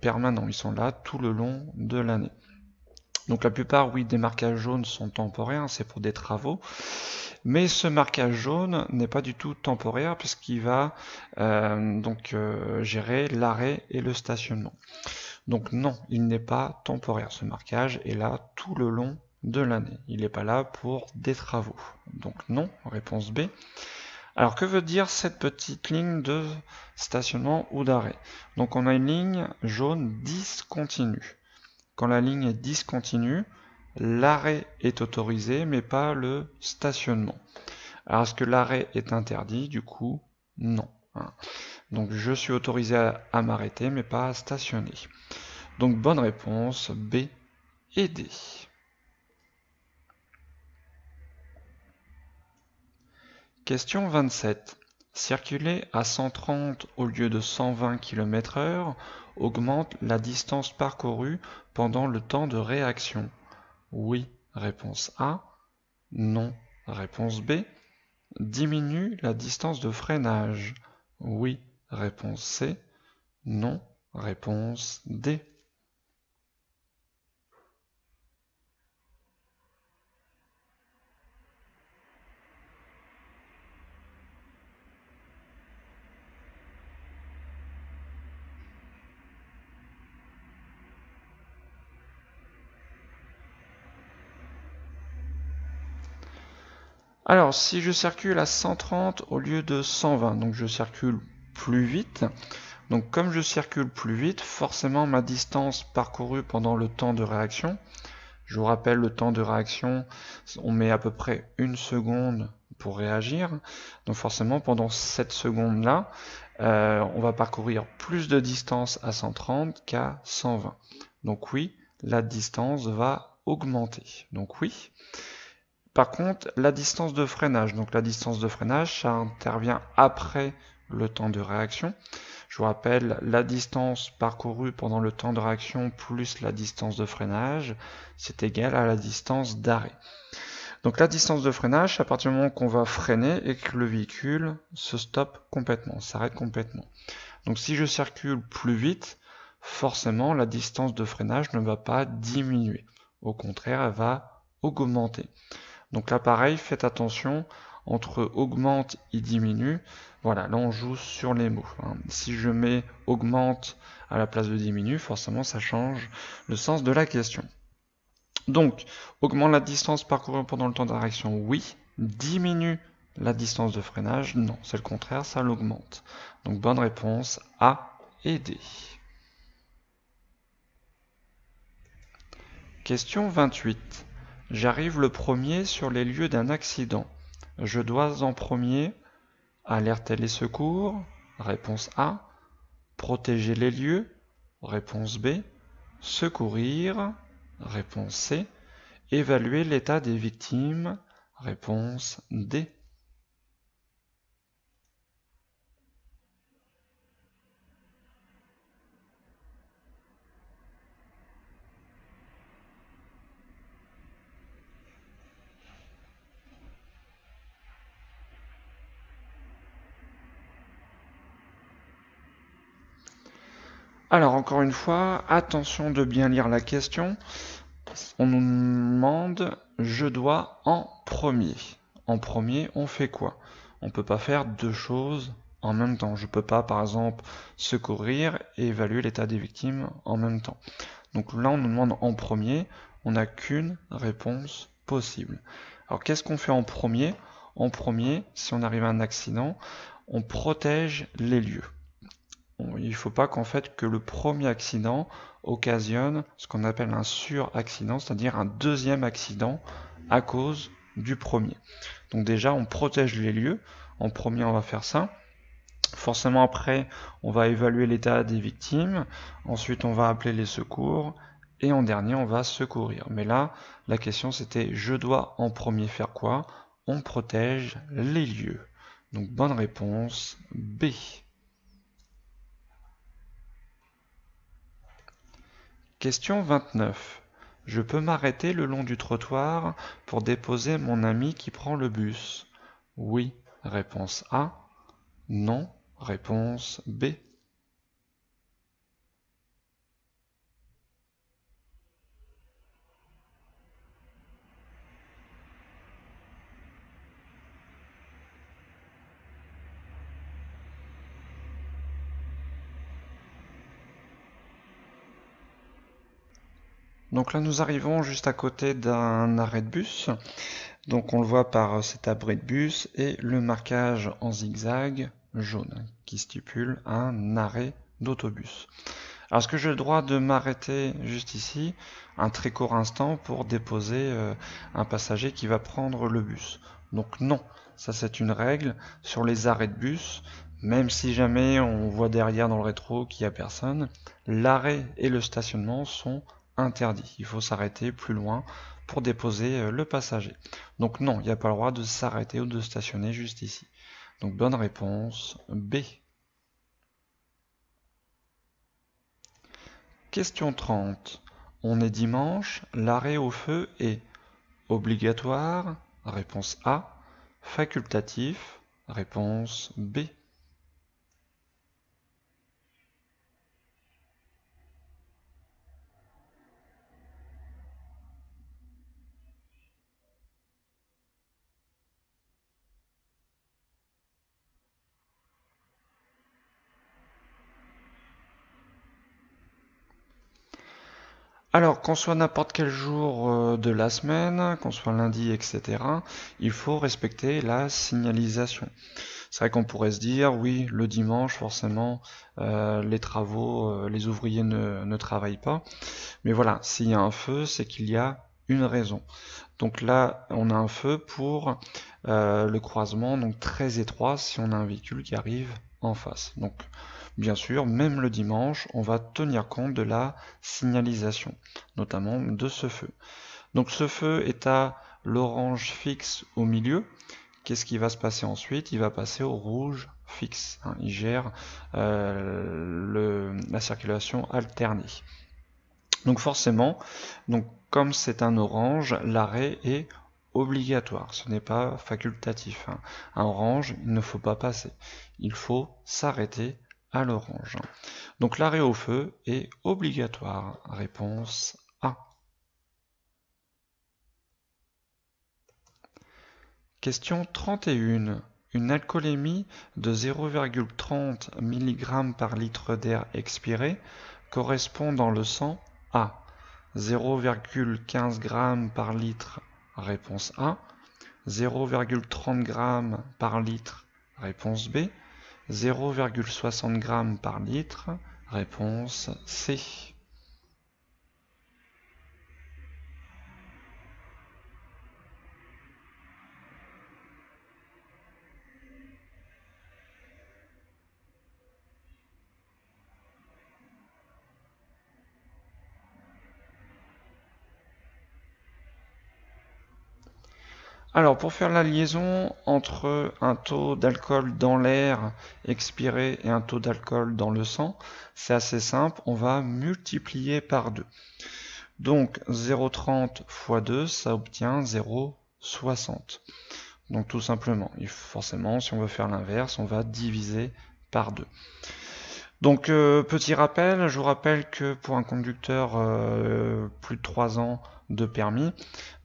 permanents, ils sont là tout le long de l'année. Donc la plupart, oui, des marquages jaunes sont temporaires, c'est pour des travaux. Mais ce marquage jaune n'est pas du tout temporaire puisqu'il va gérer l'arrêt et le stationnement. Donc non, il n'est pas temporaire. Ce marquage est là tout le long de l'année. Il n'est pas là pour des travaux. Donc non, réponse B. Alors que veut dire cette petite ligne de stationnement ou d'arrêt? Donc on a une ligne jaune discontinue. Quand la ligne est discontinue, l'arrêt est autorisé mais pas le stationnement. Alors est-ce que l'arrêt est interdit? Du coup, non. Donc je suis autorisé à m'arrêter mais pas à stationner. Donc bonne réponse, B et D. Question 27. Circuler à 130 au lieu de 120 km/h augmente la distance parcourue pendant le temps de réaction. Oui, réponse A. Non, réponse B. Diminue la distance de freinage. Oui, réponse C. Non, réponse D. Alors, si je circule à 130 au lieu de 120, donc je circule plus vite. Donc comme je circule plus vite, forcément ma distance parcourue pendant le temps de réaction, je vous rappelle le temps de réaction, on met à peu près 1 seconde pour réagir. Donc forcément pendant cette seconde-là, on va parcourir plus de distance à 130 qu'à 120. Donc oui, la distance va augmenter. Donc oui. Par contre, la distance de freinage, donc la distance de freinage, ça intervient après le temps de réaction. Je vous rappelle, la distance parcourue pendant le temps de réaction plus la distance de freinage, c'est égal à la distance d'arrêt. Donc la distance de freinage, c'est à partir du moment qu'on va freiner et que le véhicule se stoppe complètement, s'arrête complètement. Donc si je circule plus vite, forcément la distance de freinage ne va pas diminuer. Au contraire, elle va augmenter. Donc là pareil, faites attention, entre augmente et diminue, voilà, là on joue sur les mots. Si je mets augmente à la place de diminue, forcément ça change le sens de la question. Donc, augmente la distance parcourue pendant le temps de réaction, oui. Diminue la distance de freinage, non, c'est le contraire, ça l'augmente. Donc bonne réponse, A et D. Question 28. J'arrive le premier sur les lieux d'un accident. Je dois en premier alerter les secours, réponse A. Protéger les lieux, réponse B. Secourir, réponse C. Évaluer l'état des victimes, réponse D. Alors encore une fois, attention de bien lire la question. On nous demande « je dois en premier ». En premier, on fait quoi? On ne peut pas faire deux choses en même temps. Je ne peux pas, par exemple, secourir et évaluer l'état des victimes en même temps. Donc là, on nous demande en premier, on n'a qu'une réponse possible. Alors qu'est-ce qu'on fait en premier? En premier, si on arrive à un accident, on protège les lieux. Il ne faut pas qu'en fait que le premier accident occasionne ce qu'on appelle un suraccident, c'est-à-dire un deuxième accident à cause du premier. Donc déjà, on protège les lieux. En premier, on va faire ça. Forcément, après, on va évaluer l'état des victimes. Ensuite, on va appeler les secours. Et en dernier, on va secourir. Mais là, la question, c'était « je dois en premier faire quoi ?» On protège les lieux. Donc, bonne réponse, B. Question 29. Je peux m'arrêter le long du trottoir pour déposer mon ami qui prend le bus? Oui, réponse A. Non, Réponse B. Donc là, nous arrivons juste à côté d'un arrêt de bus. Donc on le voit par cet abri de bus et le marquage en zigzag jaune qui stipule un arrêt d'autobus. Alors est-ce que j'ai le droit de m'arrêter juste ici un très court instant pour déposer un passager qui va prendre le bus? Donc non, ça c'est une règle sur les arrêts de bus. Même si jamais on voit derrière dans le rétro qu'il n'y a personne, l'arrêt et le stationnement sont interdits. Il faut s'arrêter plus loin pour déposer le passager. Donc non, il n'y a pas le droit de s'arrêter ou de stationner juste ici. Donc bonne réponse B. Question 30. On est dimanche, l'arrêt au feu est obligatoire, réponse A, facultatif, réponse B. Alors, qu'on soit n'importe quel jour de la semaine, qu'on soit lundi, etc., il faut respecter la signalisation. C'est vrai qu'on pourrait se dire, oui, le dimanche, forcément, les travaux, les ouvriers ne travaillent pas. Mais voilà, s'il y a un feu, c'est qu'il y a une raison. Donc là, on a un feu pour le croisement, donc très étroit, si on a un véhicule qui arrive en face. Donc, bien sûr, même le dimanche, on va tenir compte de la signalisation, notamment de ce feu. Donc ce feu est à l'orange fixe au milieu. Qu'est-ce qui va se passer ensuite? Il va passer au rouge fixe. Il gère la circulation alternée. Donc forcément, comme c'est un orange, l'arrêt est obligatoire. Ce n'est pas facultatif. Un orange, il ne faut pas passer. Il faut s'arrêter à l'orange. Donc l'arrêt au feu est obligatoire. Réponse A. Question 31. Une alcoolémie de 0,30 mg par litre d'air expiré correspond dans le sang à 0,15 g par litre, réponse A, 0,30 g par litre, réponse B, 0,60 g par litre, réponse C. Alors, pour faire la liaison entre un taux d'alcool dans l'air expiré et un taux d'alcool dans le sang, c'est assez simple, on va multiplier par 2. Donc 0,30 fois 2, ça obtient 0,60. Donc tout simplement, forcément, si on veut faire l'inverse, on va diviser par 2. Donc petit rappel, je vous rappelle que pour un conducteur plus de 3 ans de permis,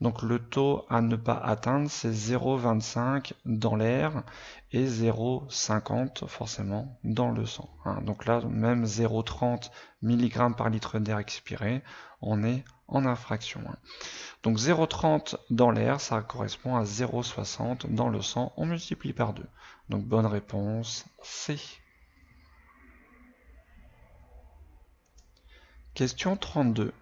donc le taux à ne pas atteindre c'est 0,25 dans l'air et 0,50 forcément dans le sang. Donc là même 0,30 mg par litre d'air expiré, on est en infraction. Donc 0,30 dans l'air, ça correspond à 0,60 dans le sang, on multiplie par 2. Donc bonne réponse C. Question 32.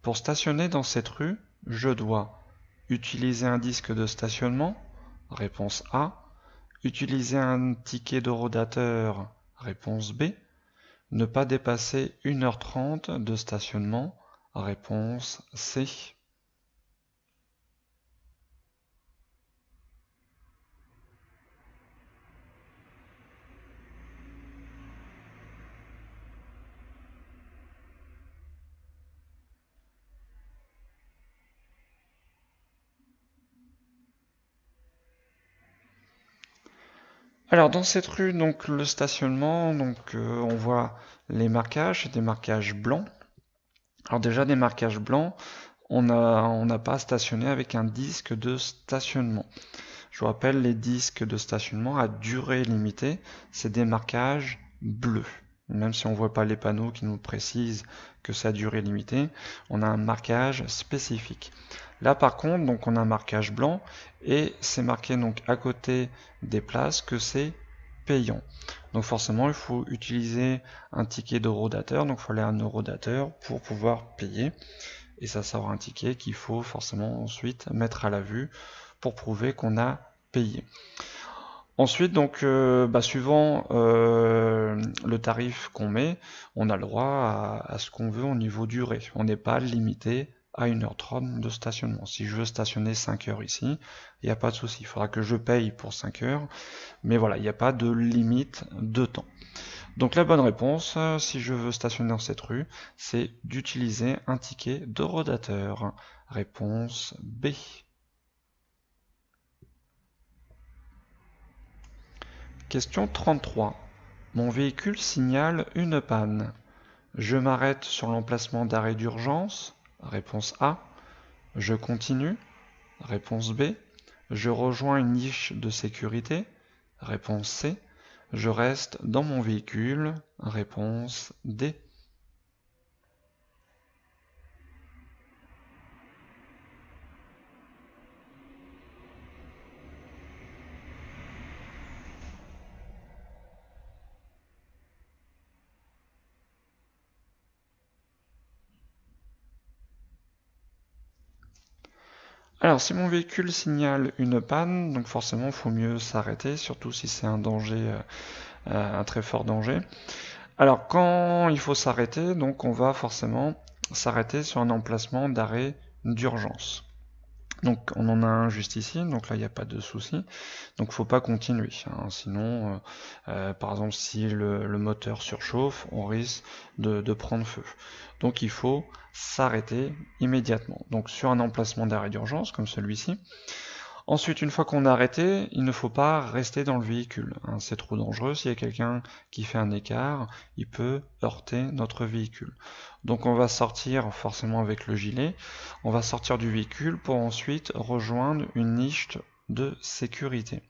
Pour stationner dans cette rue, je dois utiliser un disque de stationnement, réponse A, utiliser un ticket de rodateur, réponse B, ne pas dépasser 1h30 de stationnement, réponse C. Alors dans cette rue, donc le stationnement, on voit les marquages, c'est des marquages blancs. Alors déjà des marquages blancs, on n'a pas stationné avec un disque de stationnement. Je vous rappelle, les disques de stationnement à durée limitée, c'est des marquages bleus. Même si on ne voit pas les panneaux qui nous précisent que c'est à durée limitée, on a un marquage spécifique. Là par contre, donc on a un marquage blanc et c'est marqué donc à côté des places que c'est payant. Donc forcément, il faut utiliser un ticket d'eurodateur, donc il faut aller à un eurodateur pour pouvoir payer. Et ça sort un ticket qu'il faut forcément ensuite mettre à la vue pour prouver qu'on a payé. Ensuite, donc, suivant le tarif qu'on met, on a le droit à ce qu'on veut au niveau durée. On n'est pas limité à 1h30 de stationnement. Si je veux stationner 5 heures ici, il n'y a pas de souci. Il faudra que je paye pour 5 heures, mais voilà, il n'y a pas de limite de temps. Donc la bonne réponse, si je veux stationner dans cette rue, c'est d'utiliser un ticket d'eurodateur. Réponse B. Question 33. Mon véhicule signale une panne. Je m'arrête sur l'emplacement d'arrêt d'urgence. Réponse A. Je continue. Réponse B. Je rejoins une niche de sécurité. Réponse C. Je reste dans mon véhicule. Réponse D. Alors, si mon véhicule signale une panne, donc forcément, il faut mieux s'arrêter, surtout si c'est un danger, un très fort danger. Alors, quand il faut s'arrêter, donc on va forcément s'arrêter sur un emplacement d'arrêt d'urgence. Donc on en a un juste ici, donc là il n'y a pas de souci. Donc il ne faut pas continuer, hein. Sinon, par exemple si le moteur surchauffe, on risque de prendre feu. Donc il faut s'arrêter immédiatement. Donc sur un emplacement d'arrêt d'urgence comme celui-ci. Ensuite, une fois qu'on a arrêté, il ne faut pas rester dans le véhicule, hein. C'est trop dangereux. S'il y a quelqu'un qui fait un écart, il peut heurter notre véhicule. Donc on va sortir forcément avec le gilet, on va sortir du véhicule pour ensuite rejoindre une niche de sécurité.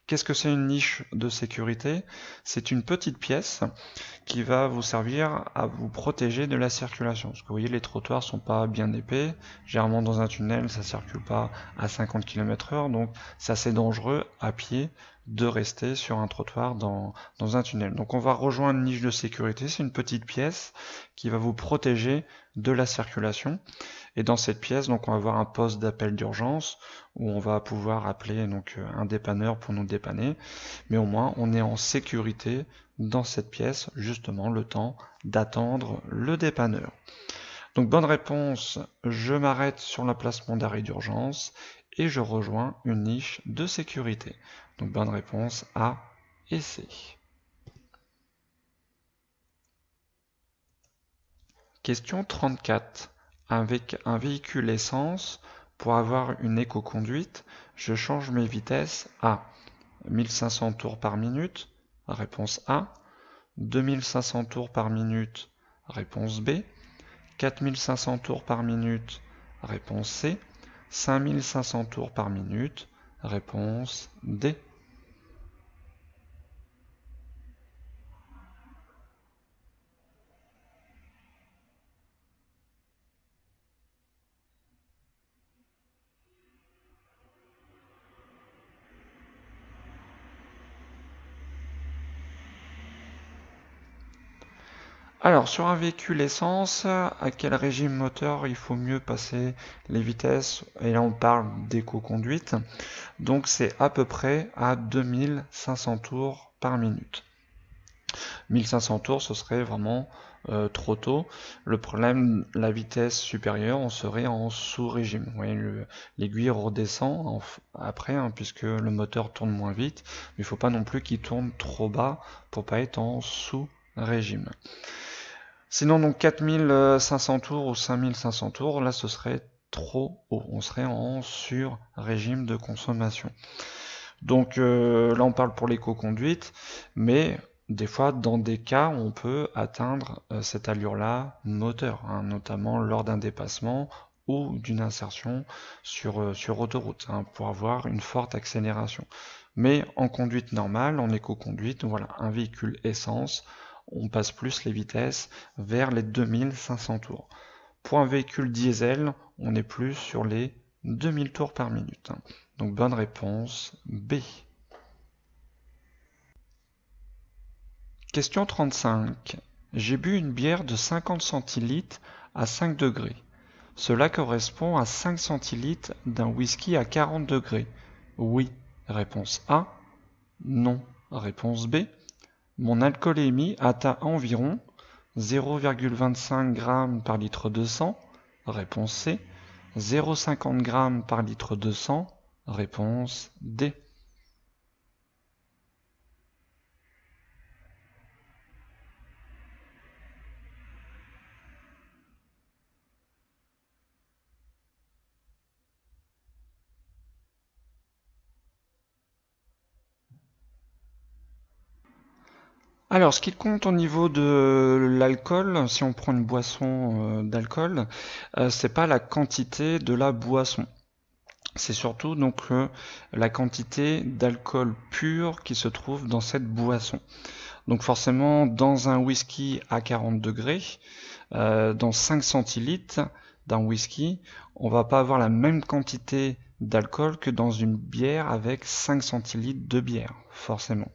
Qu'est-ce que c'est une niche de sécurité? C'est une petite pièce qui va vous servir à vous protéger de la circulation. Parce que vous voyez, les trottoirs sont pas bien épais. Généralement, dans un tunnel, ça circule pas à 50 km/h, donc c'est assez dangereux à pied de rester sur un trottoir dans un tunnel. Donc on va rejoindre une niche de sécurité, c'est une petite pièce qui va vous protéger de la circulation. Et dans cette pièce, donc on va avoir un poste d'appel d'urgence où on va pouvoir appeler donc un dépanneur pour nous dépanner, mais au moins on est en sécurité dans cette pièce, justement le temps d'attendre le dépanneur. Donc bonne réponse, je m'arrête sur l'emplacement d'arrêt d'urgence et je rejoins une niche de sécurité. Donc bonne réponse A et C. Question 34. Avec un véhicule essence, pour avoir une éco-conduite, je change mes vitesses à 1500 tours par minute, réponse A, 2500 tours par minute, réponse B, 4500 tours par minute, réponse C, 5500 tours par minute, réponse D. Alors, sur un véhicule essence, à quel régime moteur il faut mieux passer les vitesses? Et là, on parle d'éco-conduite. Donc, c'est à peu près à 2500 tours par minute. 1500 tours, ce serait vraiment trop tôt. Le problème, la vitesse supérieure, on serait en sous-régime. Vous voyez, l'aiguille redescend après, hein, puisque le moteur tourne moins vite. Mais il ne faut pas non plus qu'il tourne trop bas pour pas être en sous-régime. Sinon, donc 4500 tours ou 5500 tours, là ce serait trop haut. On serait en sur-régime de consommation. Donc là, on parle pour l'éco-conduite, mais des fois, dans des cas, on peut atteindre cette allure-là moteur, hein, notamment lors d'un dépassement ou d'une insertion sur autoroute, hein, pour avoir une forte accélération. Mais en conduite normale, en éco-conduite, voilà, un véhicule essence, on passe plus les vitesses vers les 2500 tours. Pour un véhicule diesel, on est plus sur les 2000 tours par minute. Donc bonne réponse B. Question 35. J'ai bu une bière de 50 centilitres à 5 degrés. Cela correspond à 5 centilitres d'un whisky à 40 degrés. Oui, réponse A. Non, réponse B. Mon alcoolémie atteint environ 0,25 g par litre de sang. Réponse C. 0,50 g par litre de sang. Réponse D. Alors, ce qui compte au niveau de l'alcool, si on prend une boisson d'alcool, c'est pas la quantité de la boisson. C'est surtout donc la quantité d'alcool pur qui se trouve dans cette boisson. Donc forcément, dans un whisky à 40 degrés, dans 5 centilitres d'un whisky, on va pas avoir la même quantité d'alcool que dans une bière avec 5 centilitres de bière, forcément.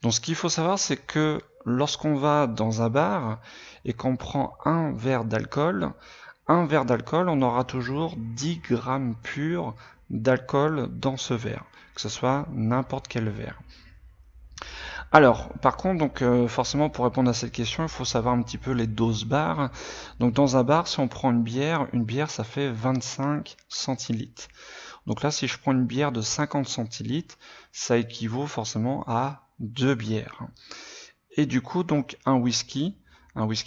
Donc ce qu'il faut savoir, c'est que lorsqu'on va dans un bar et qu'on prend un verre d'alcool, on aura toujours 10 grammes purs d'alcool dans ce verre, que ce soit n'importe quel verre. Alors, par contre, donc forcément pour répondre à cette question, il faut savoir un petit peu les doses bar. Donc dans un bar, si on prend une bière ça fait 25 centilitres. Donc là, si je prends une bière de 50 centilitres, ça équivaut forcément à 2 bières. Et du coup, donc un whisky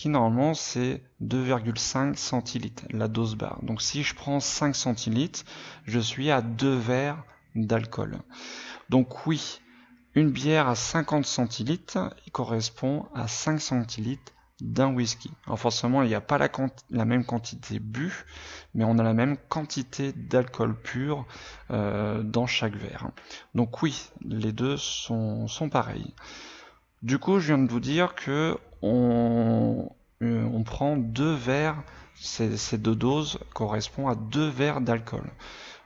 normalement c'est 2,5 centilitres, la dose bar. Donc si je prends 5 centilitres, je suis à 2 verres d'alcool. Donc oui, une bière à 50 centilitres correspond à 5 centilitres d'un whisky. Alors forcément, il n'y a pas la même quantité bu, mais on a la même quantité d'alcool pur dans chaque verre. Donc oui, les deux sont pareils. Du coup, je viens de vous dire que on prend 2 verres, ces deux doses correspondent à 2 verres d'alcool.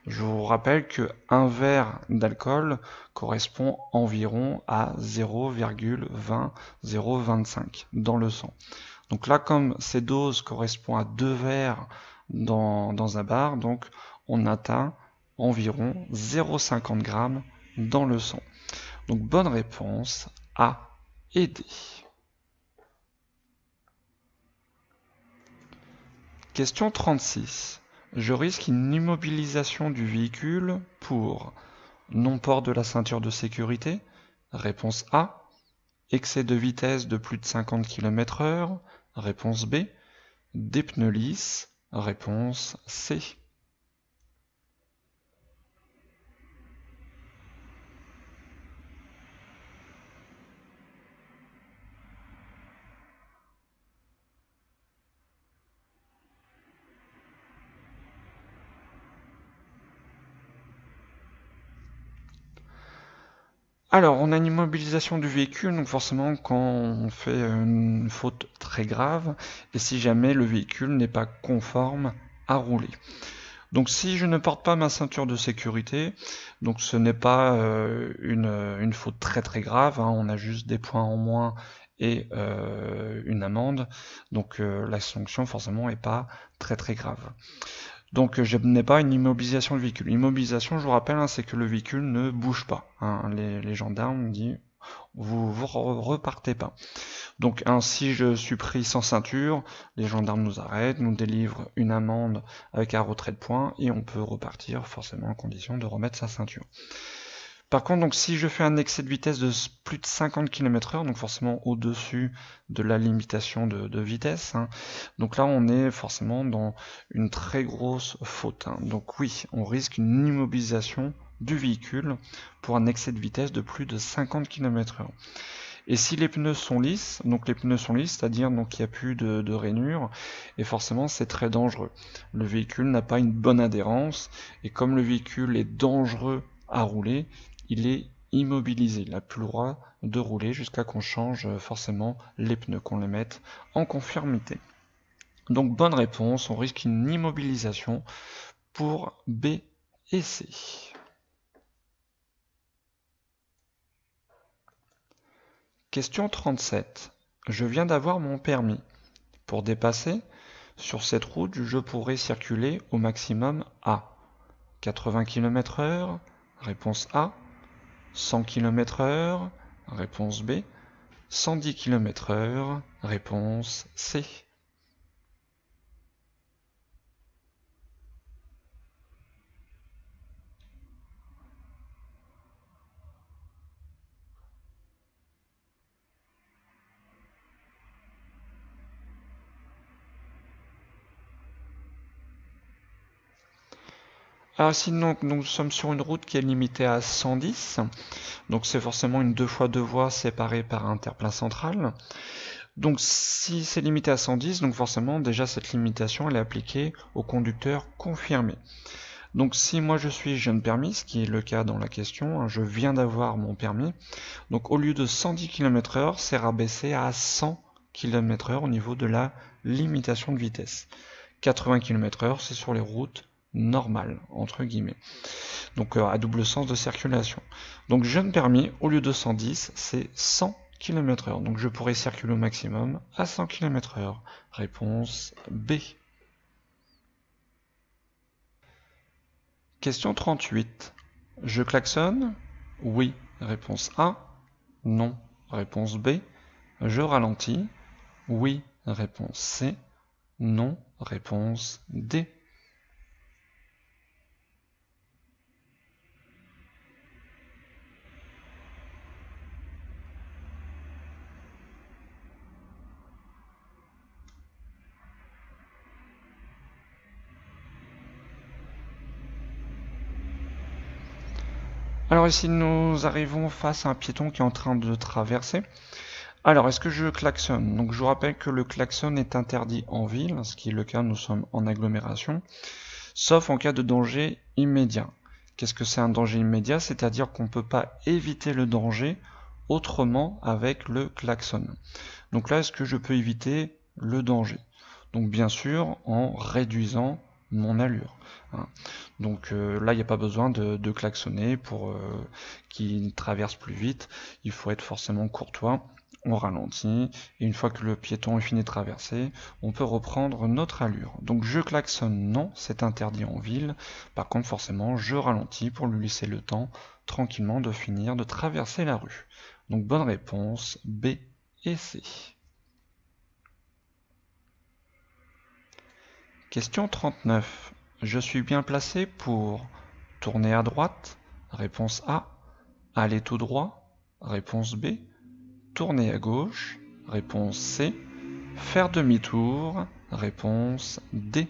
Je vous rappelle que un verre d'alcool correspond environ à 0,20-0,25 dans le sang. Donc là, comme ces doses correspondent à 2 verres dans un bar, donc on atteint environ 0,50 g dans le sang. Donc bonne réponse A et D. Question 36. Je risque une immobilisation du véhicule pour non-port de la ceinture de sécurité. Réponse A. Excès de vitesse de plus de 50 km/h. Réponse B. Des pneus lisses. Réponse C. Alors, on a une immobilisation du véhicule, donc forcément quand on fait une faute très grave, et si jamais le véhicule n'est pas conforme à rouler. Donc si je ne porte pas ma ceinture de sécurité, donc ce n'est pas une faute très très grave, hein, on a juste des points en moins et une amende, donc la sanction forcément n'est pas très très grave. Donc je n'ai pas une immobilisation du véhicule. L'immobilisation, je vous rappelle, hein, c'est que le véhicule ne bouge pas. Hein. Les gendarmes disent vous repartez pas. Donc si je suis pris sans ceinture, les gendarmes nous arrêtent, nous délivrent une amende avec un retrait de points et on peut repartir forcément en condition de remettre sa ceinture. Par contre, donc si je fais un excès de vitesse de plus de 50 km/h, donc forcément au-dessus de la limitation de vitesse, hein, donc là on est forcément dans une très grosse faute. Hein. Donc oui, on risque une immobilisation du véhicule pour un excès de vitesse de plus de 50 km/h. Et si les pneus sont lisses, donc les pneus sont lisses, c'est-à-dire qu'il n'y a plus de rainures, et forcément c'est très dangereux. Le véhicule n'a pas une bonne adhérence, et comme le véhicule est dangereux à rouler, il est immobilisé. Il n'a plus le droit de rouler jusqu'à qu'on change forcément les pneus, qu'on les mette en conformité. Donc bonne réponse, on risque une immobilisation pour B et C. Question 37. Je viens d'avoir mon permis. Pour dépasser, sur cette route, je pourrais circuler au maximum à 80 km/h, réponse A, 100 km/h, réponse B, 110 km/h, réponse C. Alors ici, nous sommes sur une route qui est limitée à 110, donc c'est forcément une 2x2 voies séparée par un terre-plein central. Donc si c'est limité à 110, donc forcément déjà cette limitation elle est appliquée au conducteur confirmé. Donc si moi je suis jeune permis, ce qui est le cas dans la question, je viens d'avoir mon permis, donc au lieu de 110 km/h, c'est rabaissé à 100 km/h au niveau de la limitation de vitesse. 80 km/h, c'est sur les routes normales, entre guillemets. Donc à double sens de circulation. Donc jeune permis, au lieu de 110, c'est 100 km/h. Donc je pourrais circuler au maximum à 100 km/h. Réponse B. Question 38. Je klaxonne? Oui. Réponse A. Non. Réponse B. Je ralentis? Oui. Réponse C. Non. Réponse D. Alors ici nous arrivons face à un piéton qui est en train de traverser. Alors est-ce que je klaxonne? Donc je vous rappelle que le klaxon est interdit en ville, ce qui est le cas, nous sommes en agglomération, sauf en cas de danger immédiat. Qu'est-ce que c'est un danger immédiat? C'est-à-dire qu'on ne peut pas éviter le danger autrement avec le klaxon. Donc là, est-ce que je peux éviter le danger? Donc bien sûr en réduisant mon allure. Donc là, il n'y a pas besoin de klaxonner pour qu'il traverse plus vite. Il faut être forcément courtois. On ralentit, et une fois que le piéton est fini de traverser, on peut reprendre notre allure. Donc je klaxonne, non, c'est interdit en ville. Par contre, forcément, je ralentis pour lui laisser le temps tranquillement de finir de traverser la rue. Donc bonne réponse, B et C. Question 39. Je suis bien placé pour tourner à droite? Réponse A. Aller tout droit? Réponse B. Tourner à gauche? Réponse C. Faire demi-tour? Réponse D.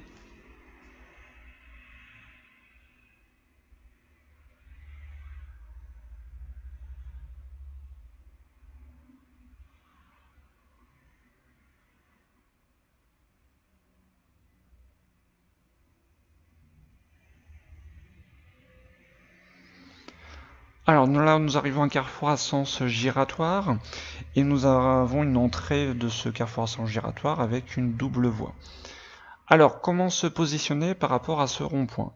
Alors là, nous arrivons à un carrefour à sens giratoire et nous avons une entrée de ce carrefour à sens giratoire avec une double voie. Alors, comment se positionner par rapport à ce rond-point?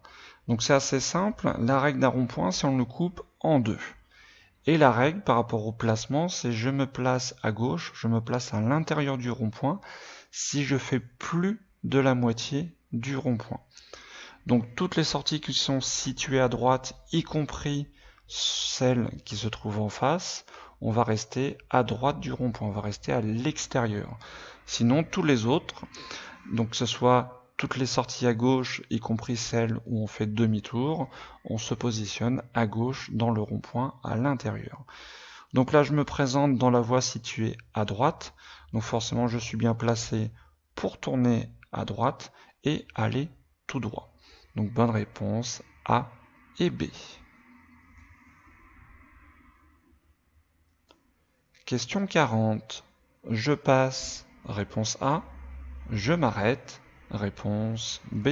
Donc c'est assez simple, la règle d'un rond-point, c'est on le coupe en deux. Et la règle par rapport au placement, c'est je me place à gauche, je me place à l'intérieur du rond-point si je fais plus de la moitié du rond-point. Donc toutes les sorties qui sont situées à droite, y compris celle qui se trouve en face, on va rester à droite du rond-point, on va rester à l'extérieur. Sinon, tous les autres, donc que ce soit toutes les sorties à gauche, y compris celles où on fait demi-tour, on se positionne à gauche dans le rond-point à l'intérieur. Donc là, je me présente dans la voie située à droite, donc forcément, je suis bien placé pour tourner à droite et aller tout droit. Donc bonne réponse A et B. Question 40. Je passe. Réponse A. Je m'arrête. Réponse B.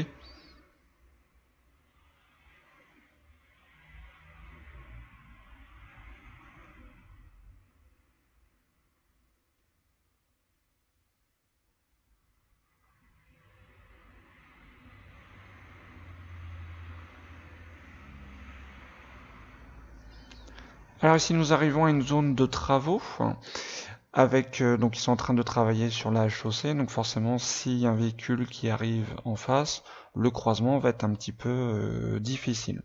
Alors ici nous arrivons à une zone de travaux avec donc ils sont en train de travailler sur la chaussée, donc forcément s'il y a un véhicule qui arrive en face, le croisement va être un petit peu difficile.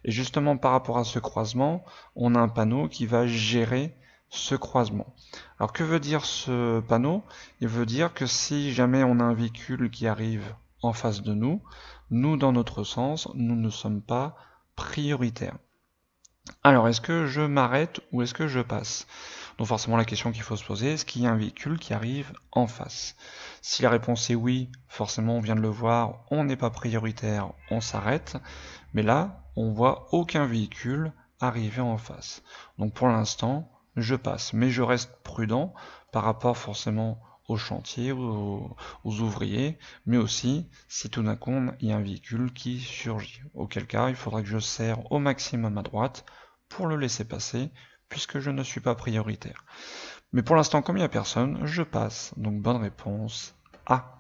Et justement par rapport à ce croisement, on a un panneau qui va gérer ce croisement. Alors que veut dire ce panneau? Il veut dire que si jamais on a un véhicule qui arrive en face de nous, nous dans notre sens, nous ne sommes pas prioritaires. Alors, est-ce que je m'arrête ou est-ce que je passe? Donc forcément la question qu'il faut se poser, est-ce qu'il y a un véhicule qui arrive en face? Si la réponse est oui, forcément on vient de le voir, on n'est pas prioritaire, on s'arrête. Mais là, on voit aucun véhicule arriver en face. Donc pour l'instant, je passe. Mais je reste prudent par rapport forcément au chantier, aux ouvriers, mais aussi si tout d'un coup il y a un véhicule qui surgit. Auquel cas, il faudra que je serre au maximum à droite pour le laisser passer, puisque je ne suis pas prioritaire. Mais pour l'instant, comme il n'y a personne, je passe. Donc bonne réponse A.